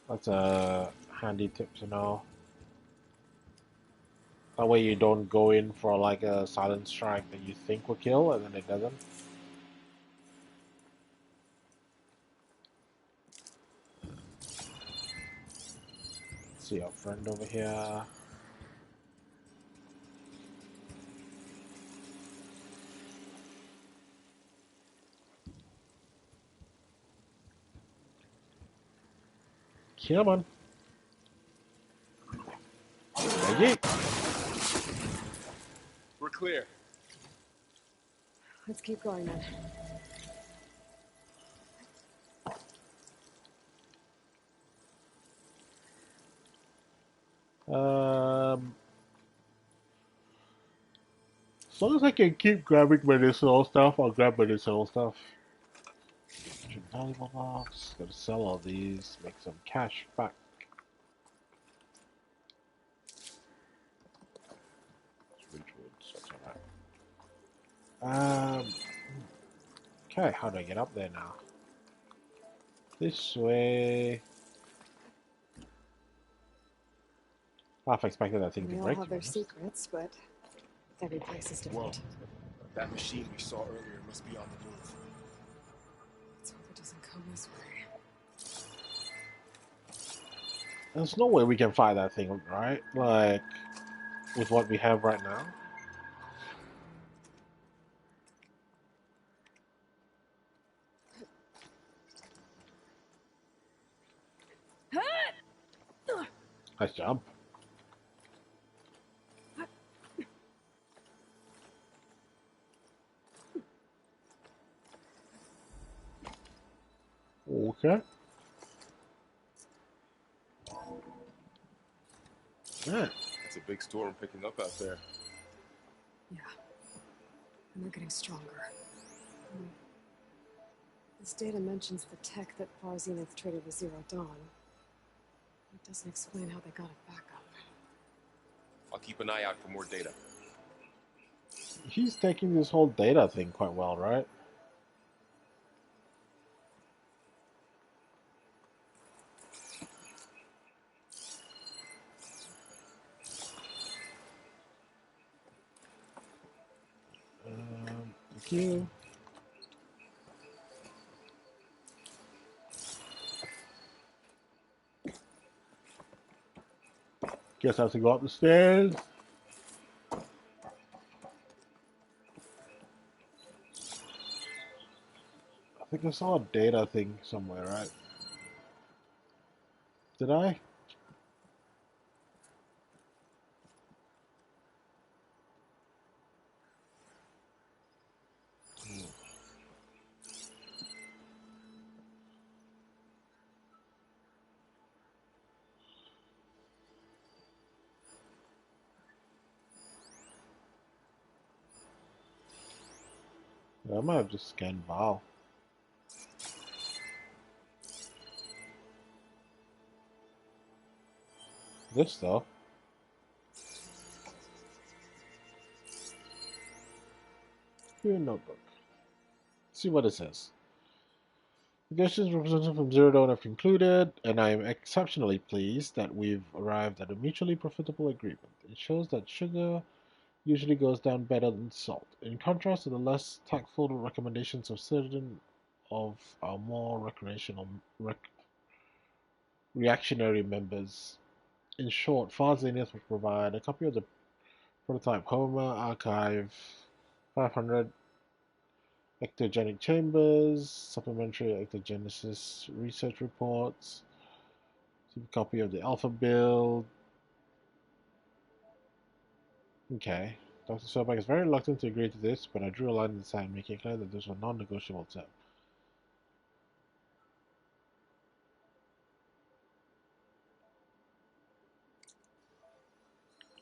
That's a handy tip to know. That way you don't go in for like a silent strike that you think will kill and then it doesn't. Let's see our friend over here. Come on. Magik. We're clear. Let's keep going then. As long as I can keep grabbing medicinal stuff, I'll grab medicinal stuff. Valuable box. Gotta sell all these, make some cash back. Okay, how do I get up there now? This way. Half expected that thing to They all break. have their secrets, but every place is Whoa. different. That machine we saw earlier must be on the move. Let's hope it doesn't come this way. There's no way we can fight that thing, right? Like, with what we have right now. Nice jump. Okay. Yeah. It's a big storm picking up out there. Yeah. And they're getting stronger. This data mentions the tech that Far Zenith traded with Zero Dawn. It doesn't explain how they got it back up. I'll keep an eye out for more data. He's taking this whole data thing quite well, right? Thank you. Guess I have to go up the stairs. I think I saw a data thing somewhere, right? Did I? I might have just scanned Val. This though. Your notebook. Let's see what it says. Negotiations representative from Zero Dawn have concluded, and I am exceptionally pleased that we've arrived at a mutually profitable agreement. It shows that sugar usually goes down better than salt, in contrast to the less tactful recommendations of certain of our more reactionary members. In short, Far Zenith will provide a copy of the prototype Homer Archive 500 ectogenic chambers, supplementary ectogenesis research reports, a copy of the alpha build. Okay. Dr. Sobek is very reluctant to agree to this, but I drew a line in the sand, making it clear that this was a non-negotiable term.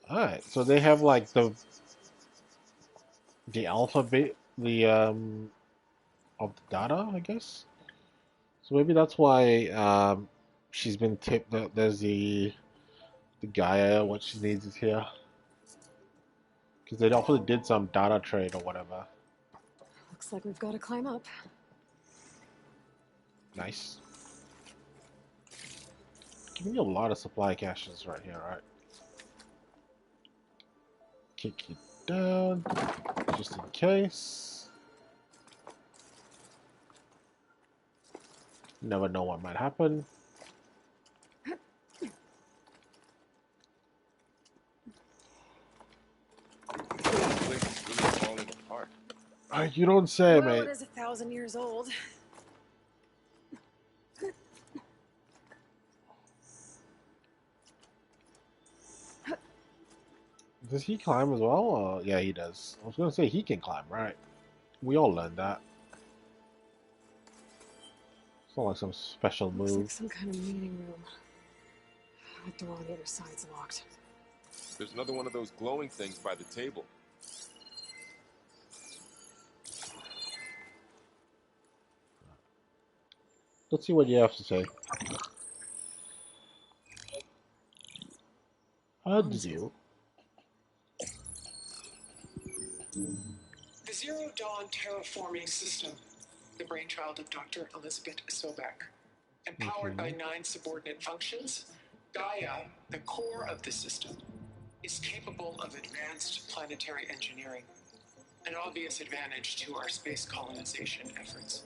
Alright, so they have like the alphabet, of the data, I guess. So maybe that's why she's been tipped that there's the Gaia, what she needs is here. Because they also did some data trade or whatever. Looks like we've got to climb up. Nice. Giving you a lot of supply caches right here, right? Kick you down, just in case. Never know what might happen. You don't say, well, mate. it is 1,000 years old. Does he climb as well? Or... Yeah, he does. I was gonna say he can climb, right? We all learned that. It's not like some special Looks like move. some kind of meeting room. The door on the other side's locked. There's another one of those glowing things by the table. Let's see what you have to say. How did you? The Zero Dawn terraforming system, the brainchild of Dr. Elizabeth Sobek. Empowered by 9 subordinate functions, Gaia, the core of the system, is capable of advanced planetary engineering, an obvious advantage to our space colonization efforts.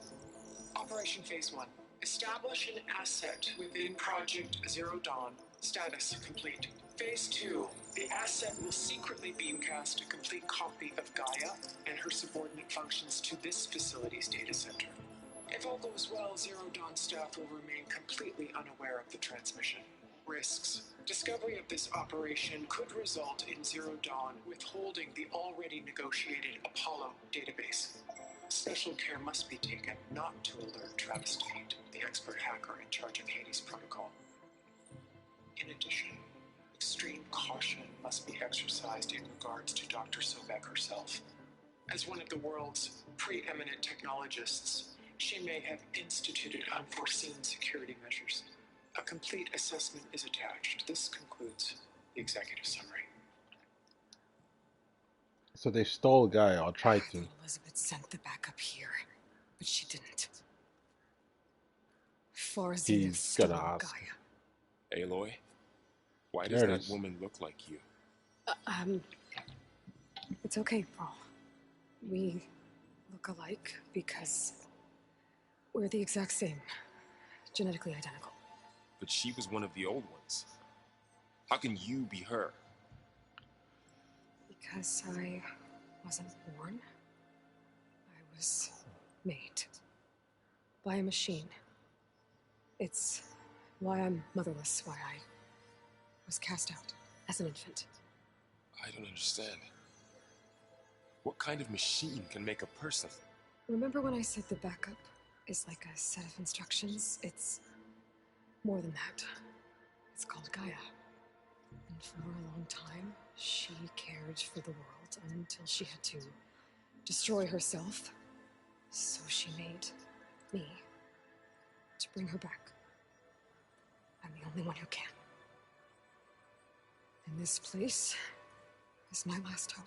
Operation Phase 1. Establish an asset within Project Zero Dawn. Status complete. Phase 2. The asset will secretly beamcast a complete copy of Gaia and her subordinate functions to this facility's data center. If all goes well, Zero Dawn staff will remain completely unaware of the transmission. Risks. Discovery of this operation could result in Zero Dawn withholding the already negotiated Apollo database. Special care must be taken not to alert Travis Tate, the expert hacker in charge of Hades Protocol. In addition, extreme caution must be exercised in regards to Dr. Sobek herself. As one of the world's preeminent technologists, she may have instituted unforeseen security measures. A complete assessment is attached. This concludes the executive summary. So they stole a guy, or tried to. Elizabeth sent the backup here, but she didn't. Far Zenith He's stole gonna ask. Aloy, why does There it that is. woman look like you? It's okay, Paul. We look alike because we're the exact same. Genetically identical. But she was one of the old ones. How can you be her? Because I wasn't born. I was made. By a machine. It's why I'm motherless, why I was cast out as an infant. I don't understand. What kind of machine can make a person? Remember when I said the backup is like a set of instructions? It's more than that. It's called Gaia. And for a long time, she cared for the world until she had to destroy herself. So she made me to bring her back. I'm the only one who can. And this place is my last hope.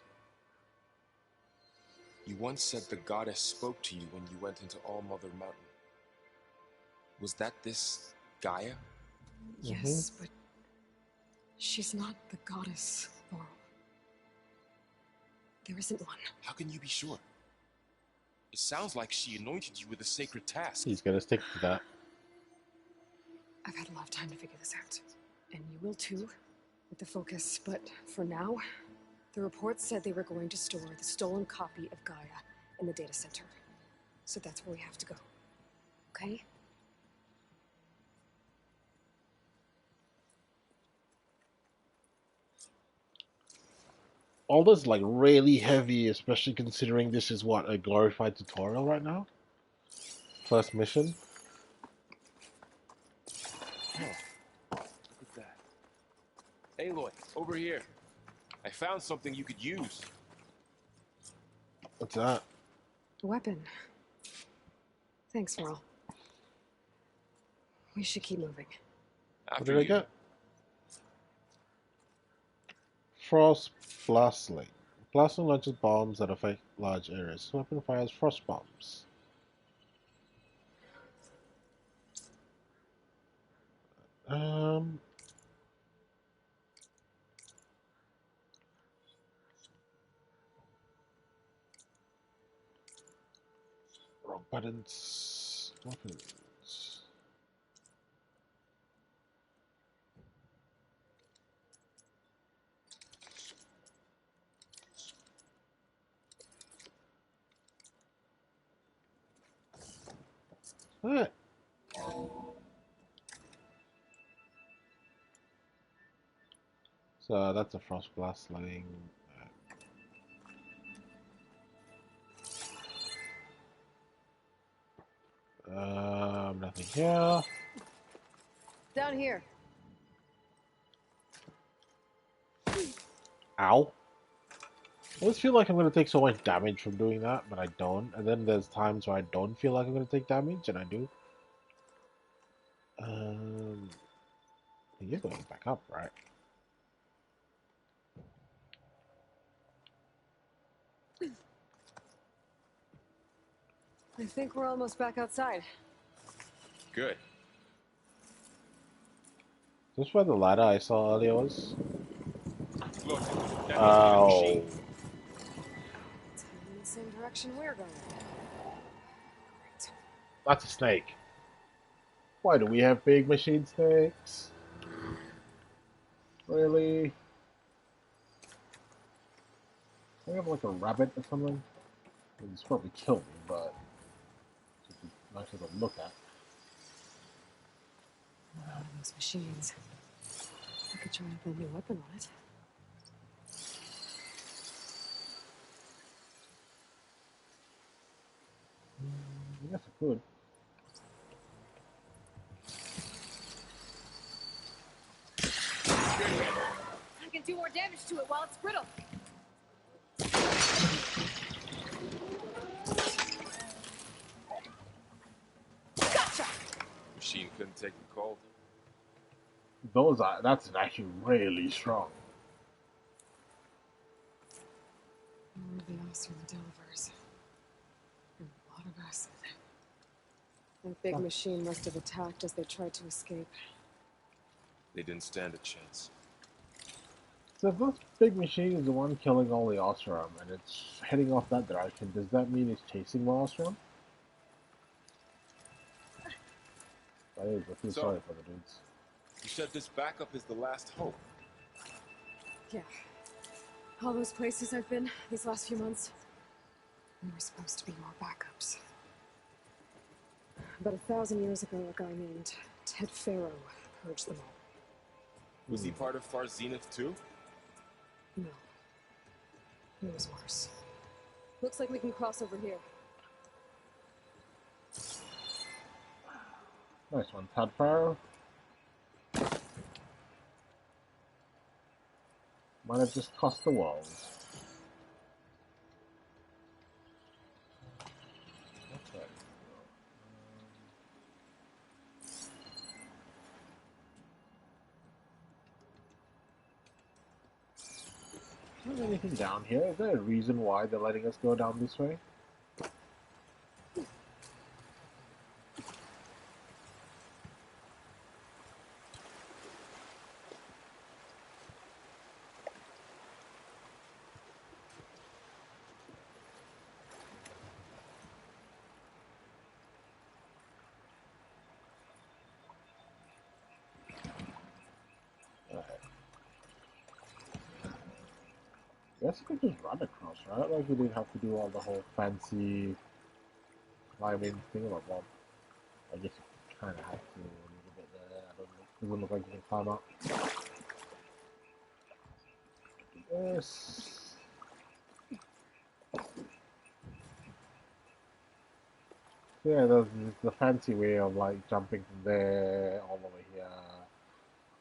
You once said the goddess spoke to you when you went into All Mother Mountain. Was that this Gaia? Yes, but she's not the goddess, Laurel. There isn't one. How can you be sure? It sounds like she anointed you with a sacred task. He's gonna stick to that. I've had a lot of time to figure this out. And you will too, with the focus. But for now, the reports said they were going to store the stolen copy of Gaia in the data center. So that's where we have to go. Okay? All this is like really heavy, especially considering this is what, a glorified tutorial right now? First mission? Oh, look at that. Aloy, over here. I found something you could use. What's that? A weapon. Thanks, Laurel. We should keep moving. What After did I you. get? Frost Blastling. Blasting launches bombs that affect large areas. This weapon fires frost bombs. Um... Wrong buttons. Weapons. Alright. that's a frost glass sliding. Nothing here. Down here. Ow. I always feel like I'm going to take so much damage from doing that, but I don't. And then there's times where I don't feel like I'm going to take damage, and I do. You're going back up, right? I think we're almost back outside. Good. Is this where the ladder I saw earlier was? Look, that must be the Oh. machine. It's heading in the same direction we're going. Great. That's a snake. Why do we have big machine snakes? Really? I have like a rabbit or something? It's probably kill me, but it's nice to look at. Those machines. I could try a new weapon on it. I guess I could. I can do more damage to it while it's brittle. Gotcha! Machine couldn't take the cold. That's actually really strong. More of the Oster the Delvers. And a lot of acid. That big machine must have attacked as they tried to escape. They didn't stand a chance. So if this big machine is the one killing all the Ostrom, and it's heading off that direction, does that mean it's chasing more Ostrom? That is, I feel sorry for the dudes. You said this backup is the last hope. Yeah. All those places I've been these last few months, there were supposed to be more backups. But 1,000 years ago, a guy named Ted Farrow purged them all. Was he part of Far Zenith too? No. It was worse. Looks like we can cross over here. Nice one, Ted Farrow. Might have just cost the world. Okay. Is there anything down here? Is there a reason why they're letting us go down this way? I guess you could just run across, right? Like you didn't have to do all the whole fancy climbing thing about Bob. I guess you kind of have to a little bit there. I don't know. It doesn't look like you can climb up. Yes. Yeah, there's the fancy way of like jumping from there all the way here.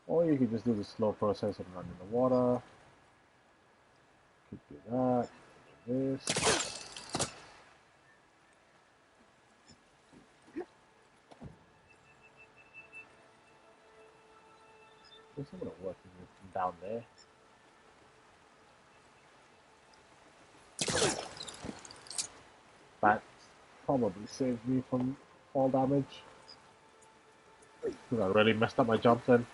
Or you could just do the slow process and run in the water. Could do that. Do this. This is gonna work from down there. That probably saved me from fall damage. Because I really messed up my jump then.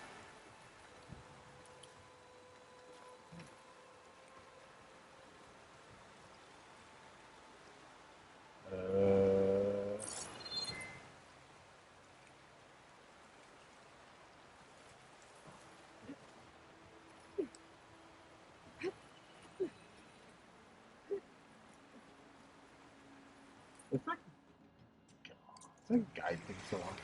It's like guide thing so long.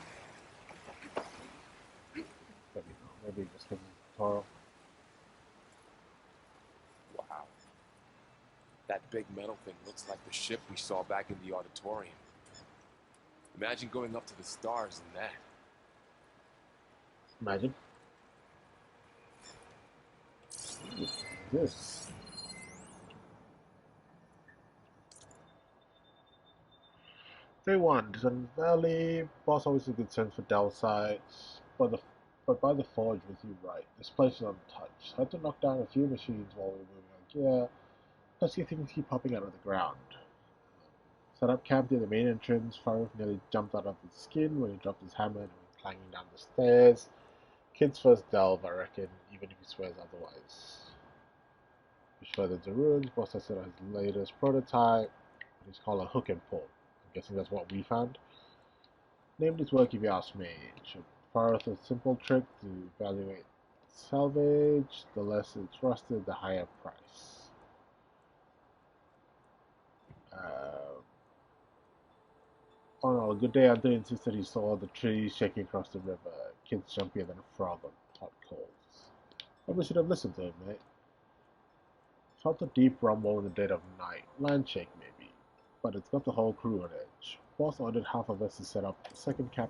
Maybe just because it's tutorial. big metal thing looks like the ship we saw back in the auditorium. Imagine going up to the stars in that. Imagine. This. Day 1, Descendant Valley. Boss always a good sense for downsides, but by the forge with you right. This place is untouched. Had to knock down a few machines while we were moving our gear. Pesky things keep popping out of the ground. Set up camp near the main entrance. Farouk nearly jumped out of his skin when he dropped his hammer and went clanging down the stairs. Kid's first delve, I reckon, even if he swears otherwise. Push further into ruins, boss has set out his latest prototype. It's called a hook and pull. I'm guessing that's what we found. Named his work if you ask me. It should fire a simple trick to evaluate salvage. The less it's rusted, the higher price. On a good day, Hunter insisted he saw the trees shaking across the river. Kids jumpier than a frog on hot coals. Probably should have listened to him, mate. Felt a deep rumble in the dead of night. Land shake, maybe. But it's got the whole crew on edge. Boss ordered half of us to set up the second camp.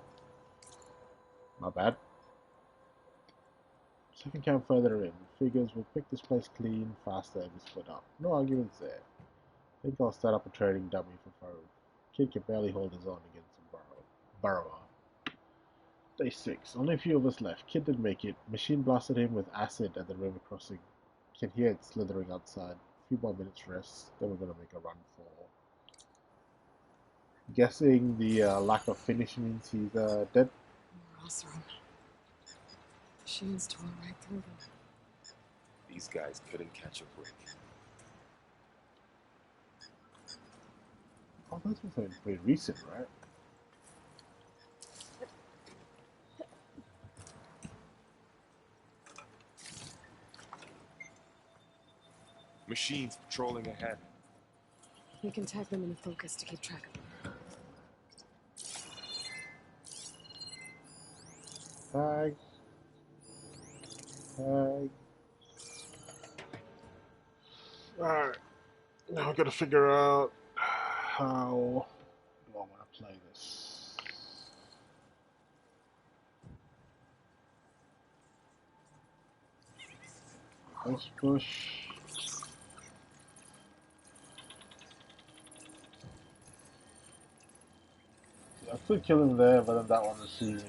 My bad. Second camp further in. Figures we'll pick this place clean, faster, and split up. No arguments there. Think I'll set up a trading dummy for Farouk. Kid can barely hold his own against a burrower. Day 6. Only a few of us left. Kid didn't make it. Machine blasted him with acid at the river crossing. Can hear it slithering outside. A few more minutes rest. Then we're gonna make a run for. Guessing the lack of finish means he's dead. More Osram. Machines tore right through them. These guys couldn't catch a break. Oh, this was pretty recent, right? Machines patrolling ahead. We can tag them in a focus to keep track of them. Tag. Tag. Alright. Now we gotta figure out how do I want to play this. Let's push. I could kill him there, but then that one is seeing.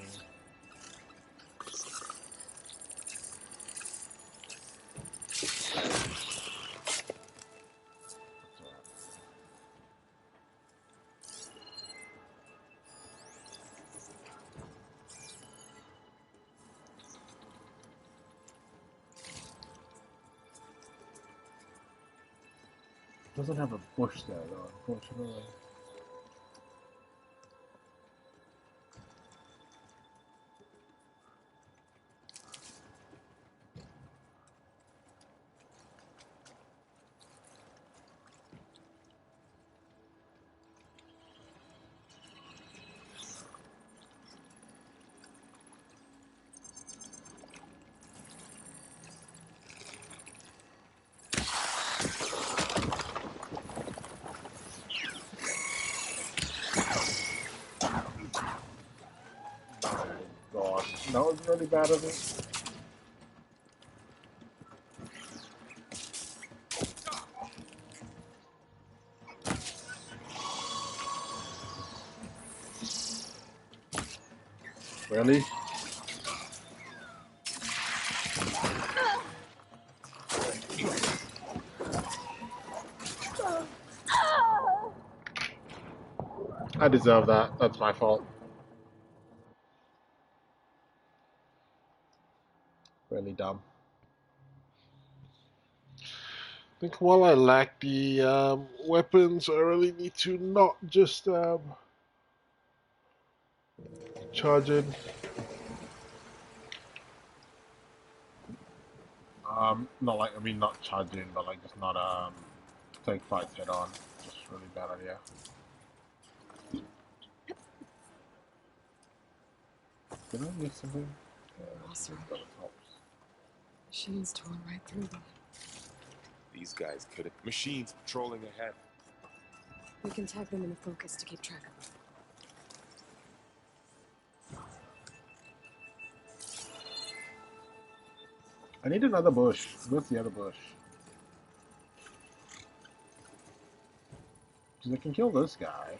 Doesn't have a bush there though, unfortunately. God, that was really bad of it. Really? I deserve that. That's my fault. Really dumb. I think while I lack the weapons, I really need to not just charge in. Not like, I mean, not charge in, but like just not take fights head on. Just really bad idea. Did I miss something? Awesome. Machines tore right through them. These guys could have. Machines patrolling ahead. We can tag them in the focus to keep track of them. I need another bush. Where's the other bush? Because I can kill this guy.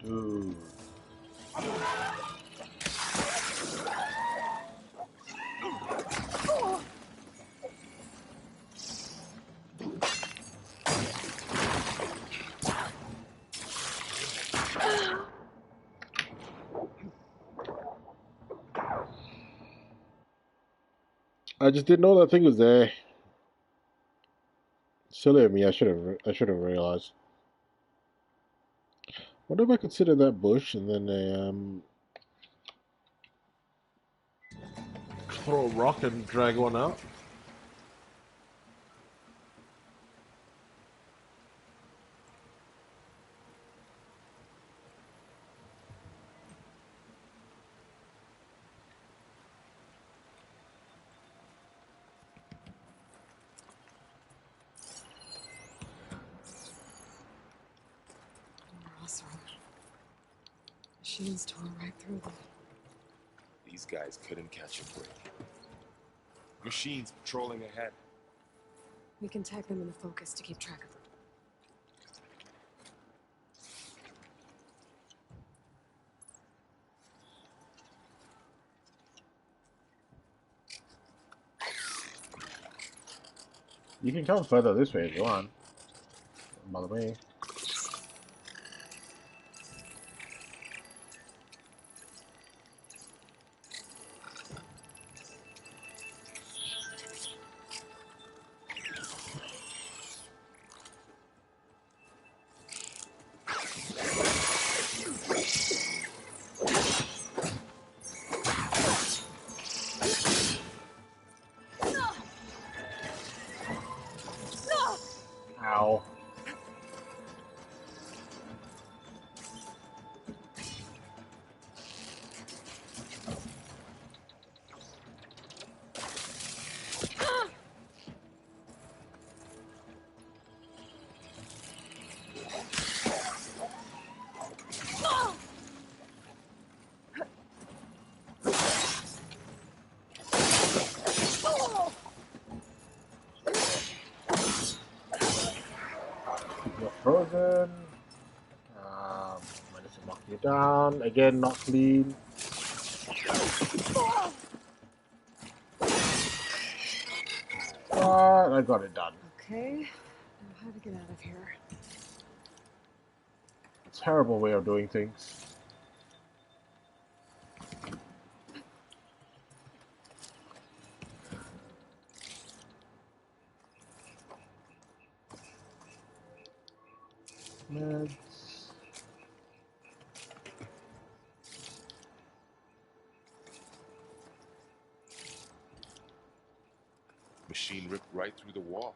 Dude. I just didn't know that thing was there. Silly of me. I should have realized. What if I could sit in that bush and then throw a rock and drag one out? We're awesome. Machines tore right through them. These guys couldn't catch a break. Machines patrolling ahead. We can tag them in the focus to keep track of them. You can come further this way if you want. Don't bother me. Ow. You're frozen. Managed to knock you down. Again, not clean. But I got it done. Okay, now how to get out of here. Terrible way of doing things. Meds. Machine ripped right through the wall.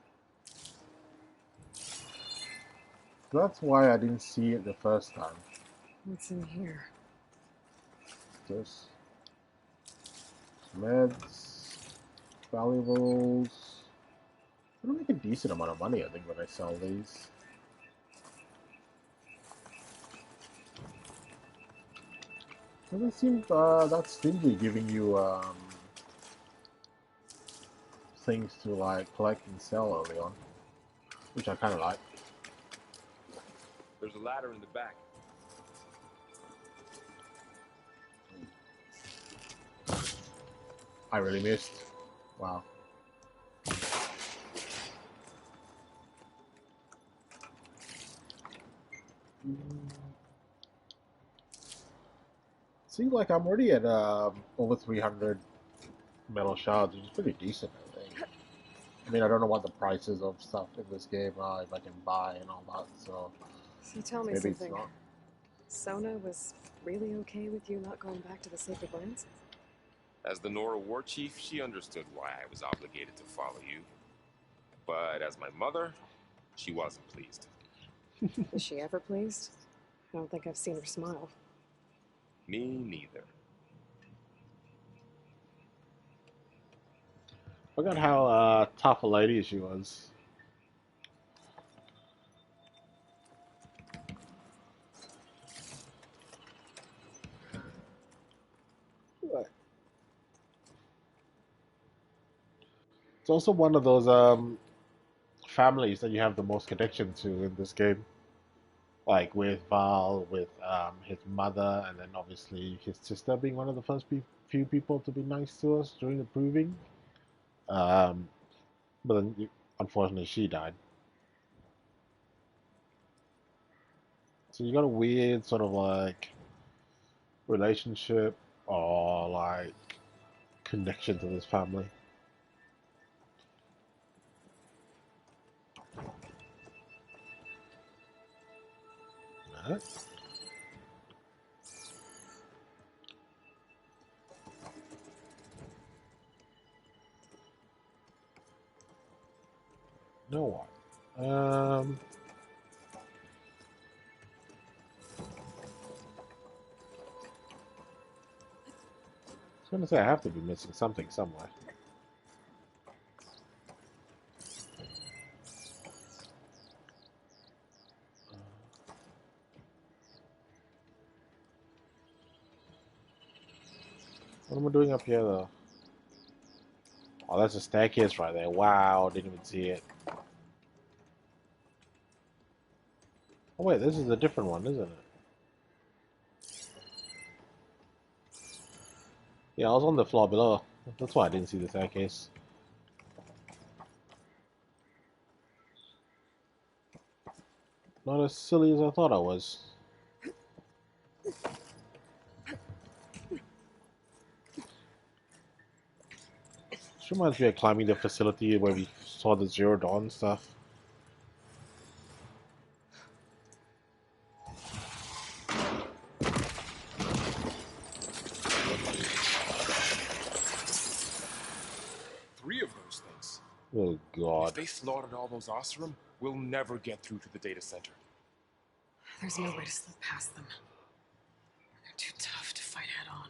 That's why I didn't see it the first time. What's in here? Just meds, valuables. I'm gonna make a decent amount of money, I think, when I sell these. Doesn't seem that stingy giving you things to like collect and sell early on, which I kind of like. There's a ladder in the back. I really missed. Wow. Seems like I'm already at over 300 metal shards, which is pretty decent, I think. I mean, I don't know what the prices of stuff in this game are, if I can buy and all that, so So tell me maybe it's something. not. Sona was really okay with you not going back to the Sacred Lands? As the Nora war chief, she understood why I was obligated to follow you. But as my mother, she wasn't pleased. Is she ever pleased? I don't think I've seen her smile. Me neither. Forgot how tough a lady she was. It's also one of those families that you have the most connection to in this game. Like with Val, with his mother, and then obviously his sister being one of the first few people to be nice to us during the proving. Um, but then, unfortunately, she died. So you got a weird sort of like relationship or like connection to this family. Right? Know what? I was gonna say I have to be missing something somewhere. What am I doing up here though? Oh, that's a staircase right there. Wow, didn't even see it. Oh wait, this is a different one, isn't it? Yeah, I was on the floor below. That's why I didn't see the staircase. Not as silly as I thought I was. This reminds me of climbing the facility where we saw the Zero Dawn stuff. Three of those things. Oh god. If they slaughtered all those Oseram, we'll never get through to the data center. There's no way to slip past them. They're too tough to fight head on.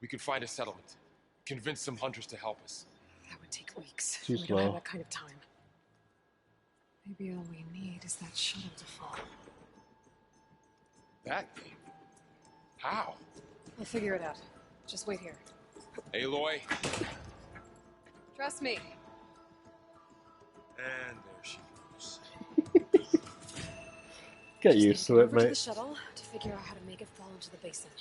We could find a settlement. Convince some hunters to help us. That would take weeks. Too We don't have slow. that kind of time. Maybe all we need is that shuttle to fall. That thing? How? I'll figure it out. Just wait here. Aloy. Trust me. And there she goes. Get Just used need to to it, get over to the mate. shuttle to figure out how to make it fall into the basin.